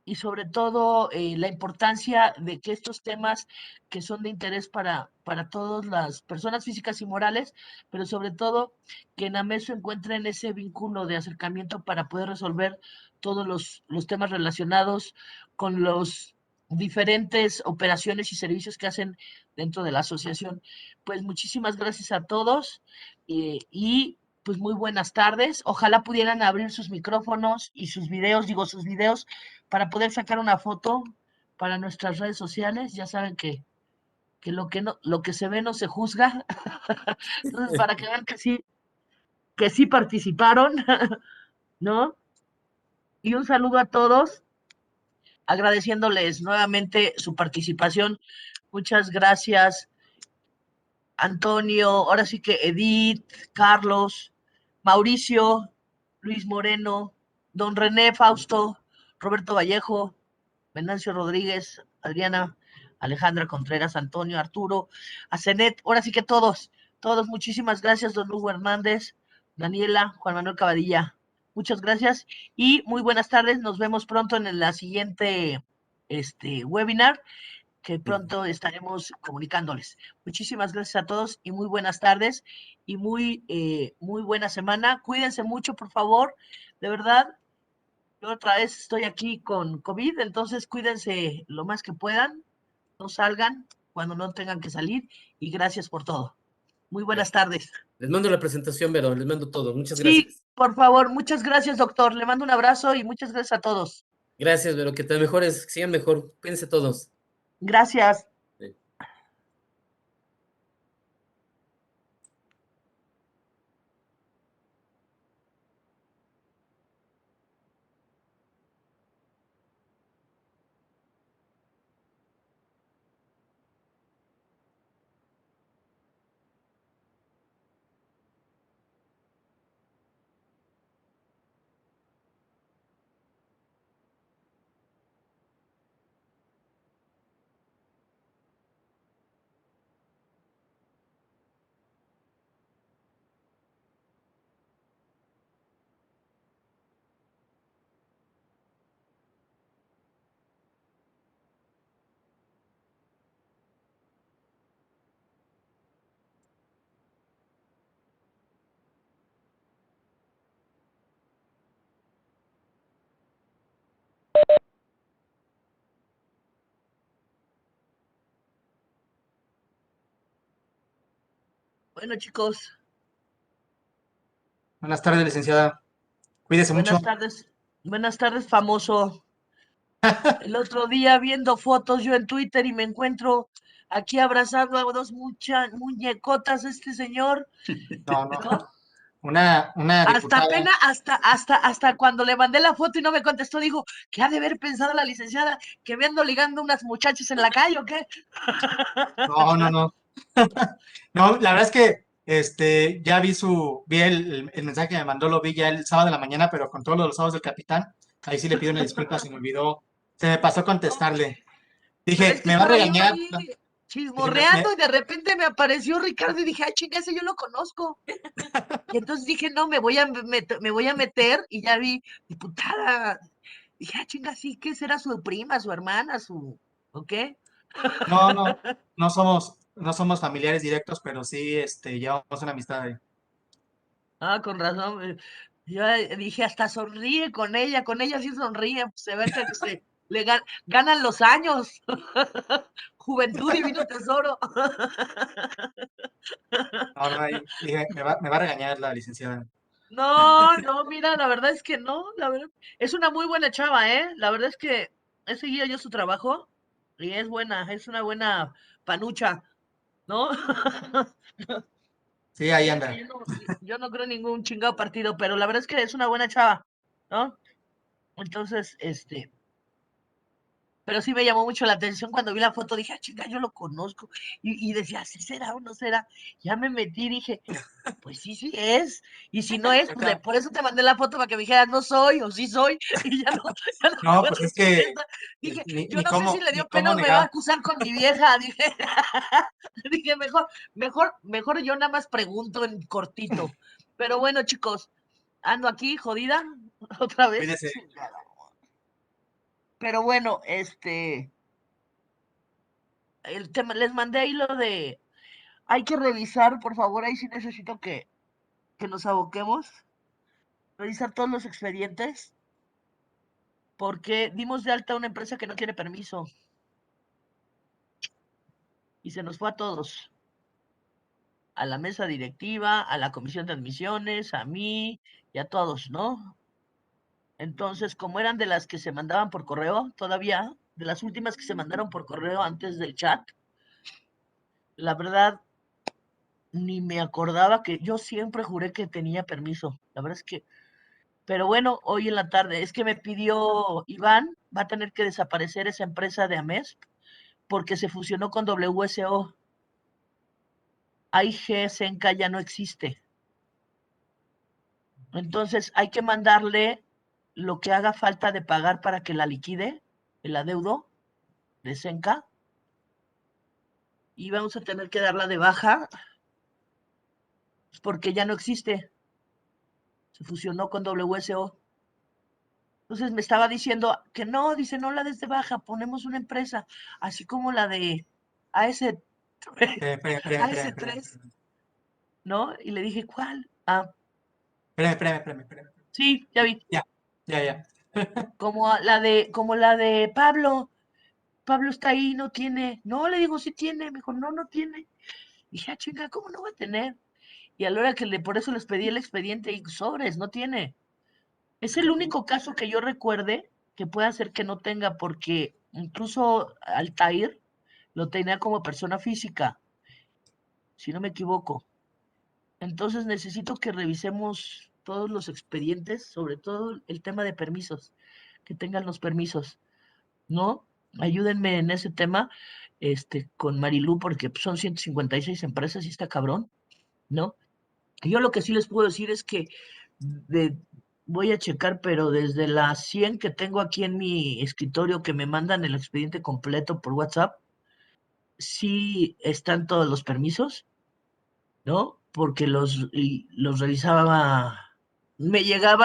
Speaker 1: y sobre todo la importancia de que estos temas que son de interés para todas las personas físicas y morales, pero sobre todo que en AMES se encuentren ese vínculo de acercamiento para poder resolver todos los temas relacionados con los diferentes operaciones y servicios que hacen dentro de la asociación. Pues muchísimas gracias a todos, y pues muy buenas tardes. Ojalá pudieran abrir sus micrófonos y sus videos, para poder sacar una foto para nuestras redes sociales. Ya saben que lo que se ve no se juzga. Entonces, para que vean que sí participaron, ¿no? Y un saludo a todos, agradeciéndoles nuevamente su participación. Muchas gracias, Antonio, ahora sí que Edith, Carlos, Mauricio, Luis Moreno, don René Fausto, Roberto Vallejo, Venancio Rodríguez, Adriana, Alejandra Contreras, Antonio, Arturo, Azenet, ahora sí que todos, muchísimas gracias, don Hugo Hernández, Daniela, Juan Manuel Cavadilla, muchas gracias y muy buenas tardes, nos vemos pronto en la siguiente webinar que pronto estaremos comunicándoles. Muchísimas gracias a todos y muy buenas tardes y muy buena semana. Cuídense mucho, por favor. De verdad, yo otra vez estoy aquí con COVID, entonces cuídense lo más que puedan. No salgan cuando no tengan que salir y gracias por todo. Muy buenas tardes.
Speaker 3: Les mando la presentación, Vero, les mando todo. Muchas
Speaker 1: Sí,
Speaker 3: gracias.
Speaker 1: por favor, muchas gracias, doctor. Le mando un abrazo y muchas gracias a todos.
Speaker 3: Gracias, Vero, que te mejores, que sigan mejor. Cuídense todos.
Speaker 1: Gracias.
Speaker 3: Sí.
Speaker 1: Bueno, chicos,
Speaker 5: Buenas tardes, licenciada. Cuídese mucho.
Speaker 1: buenas tardes, famoso. El otro día viendo fotos yo en Twitter y me encuentro aquí abrazando a dos muñecotas este señor,
Speaker 5: No, no.
Speaker 1: ¿no?
Speaker 5: Una
Speaker 1: Hasta
Speaker 5: diputada.
Speaker 1: pena, hasta cuando le mandé la foto y no me contestó, digo, ¿qué ha de haber pensado la licenciada? ¿Que me ando ligando unas muchachas en la calle o qué?
Speaker 5: No, no, no. No, la verdad es que ya vi el mensaje que me mandó, lo vi ya el sábado de la mañana, pero con todos los sábados del capitán, ahí sí le pido una disculpa, se me olvidó, se me pasó contestarle.
Speaker 1: Pero es
Speaker 5: Dije,
Speaker 1: que
Speaker 5: me va a
Speaker 1: estaba yo
Speaker 5: regañar.
Speaker 1: ahí
Speaker 5: No, dije,
Speaker 1: chismorreando y de repente me apareció Ricardo y dije, ay, chinga, ese yo lo conozco. Y entonces dije, no, me voy a meter y ya vi, diputada. Dije, ah, chinga, sí, ¿qué será su prima, su hermana, o qué?
Speaker 5: no, no, no somos familiares directos, pero sí, llevamos una amistad ahí.
Speaker 1: Ah, con razón. Yo dije, hasta sonríe con ella sí sonríe, pues, se ve que ganan los años. Juventud, divino tesoro.
Speaker 5: No, no, ahí dije, me va a regañar la licenciada.
Speaker 1: No, no, mira, la verdad es que no, la verdad, es una muy buena chava, ¿eh? La verdad es que he seguido yo su trabajo y es buena, es una buena panucha, ¿no?
Speaker 5: Sí, ahí
Speaker 1: Fíjate
Speaker 5: anda.
Speaker 1: que yo no creo en ningún chingado partido, pero la verdad es que es una buena chava, ¿no? Entonces, pero sí me llamó mucho la atención cuando vi la foto, dije, ah, chinga, yo lo conozco. Y decía, ¿sí será o no será? Ya me metí y dije, pues sí, sí es. Y si no es, pues
Speaker 5: Acá.
Speaker 1: por eso te mandé la foto para que me dijeras, no soy o sí soy. Y ya no
Speaker 5: No,
Speaker 1: me
Speaker 5: pues es que
Speaker 1: respuesta. Dije,
Speaker 5: ni,
Speaker 1: yo
Speaker 5: ni
Speaker 1: no sé si
Speaker 5: cómo,
Speaker 1: le
Speaker 5: ni
Speaker 1: dio pena
Speaker 5: cómo
Speaker 1: o me va a
Speaker 5: negar.
Speaker 1: acusar con mi vieja. Dije, dije, mejor yo nada más pregunto en cortito. Pero bueno, chicos, ando aquí jodida otra vez.
Speaker 5: Cuídese.
Speaker 1: Chingada. Pero bueno, el tema, les mandé ahí lo de, hay que revisar, por favor, ahí sí necesito que nos aboquemos, revisar todos los expedientes, porque dimos de alta a una empresa que no tiene permiso y se nos fue a todos, a la mesa directiva, a la comisión de admisiones, a mí y a todos, ¿no? Entonces, como eran de las que se mandaban por correo, todavía, de las últimas que se mandaron por correo antes del chat, la verdad, ni me acordaba que yo siempre juré que tenía permiso. La verdad es que, pero bueno, hoy en la tarde, es que me pidió Iván, va a tener que desaparecer esa empresa de AMESP porque se fusionó con WSO. AIG Senca ya no existe. Entonces hay que mandarle lo que haga falta de pagar para que la liquide, el adeudo de Senca, y vamos a tener que darla de baja porque ya no existe. Se fusionó con WSO. Entonces me estaba diciendo que no, dice, no la des de baja, ponemos una empresa, así como la de AS3, AS3, ¿no? Y le dije, ¿cuál? Ah,
Speaker 5: Espérame.
Speaker 1: sí, ya vi.
Speaker 5: Ya.
Speaker 1: Como la de Pablo. Pablo está ahí, no tiene. No, le digo, sí tiene. Me dijo, no, no tiene. Y dije, chinga, ¿cómo no va a tener? Y a la hora que por eso les pedí el expediente y sobres, no tiene. Es el único caso que yo recuerde que pueda ser que no tenga, porque incluso Altair lo tenía como persona física, si no me equivoco. Entonces necesito que revisemos todos los expedientes, sobre todo el tema de permisos, que tengan los permisos, ¿no? Ayúdenme en ese tema, con Marilú, porque son 156 empresas y está cabrón, ¿no? Yo lo que sí les puedo decir es que voy a checar, pero desde las 100 que tengo aquí en mi escritorio que me mandan el expediente completo por WhatsApp, sí están todos los permisos, ¿no? Porque los revisaba, me llegaban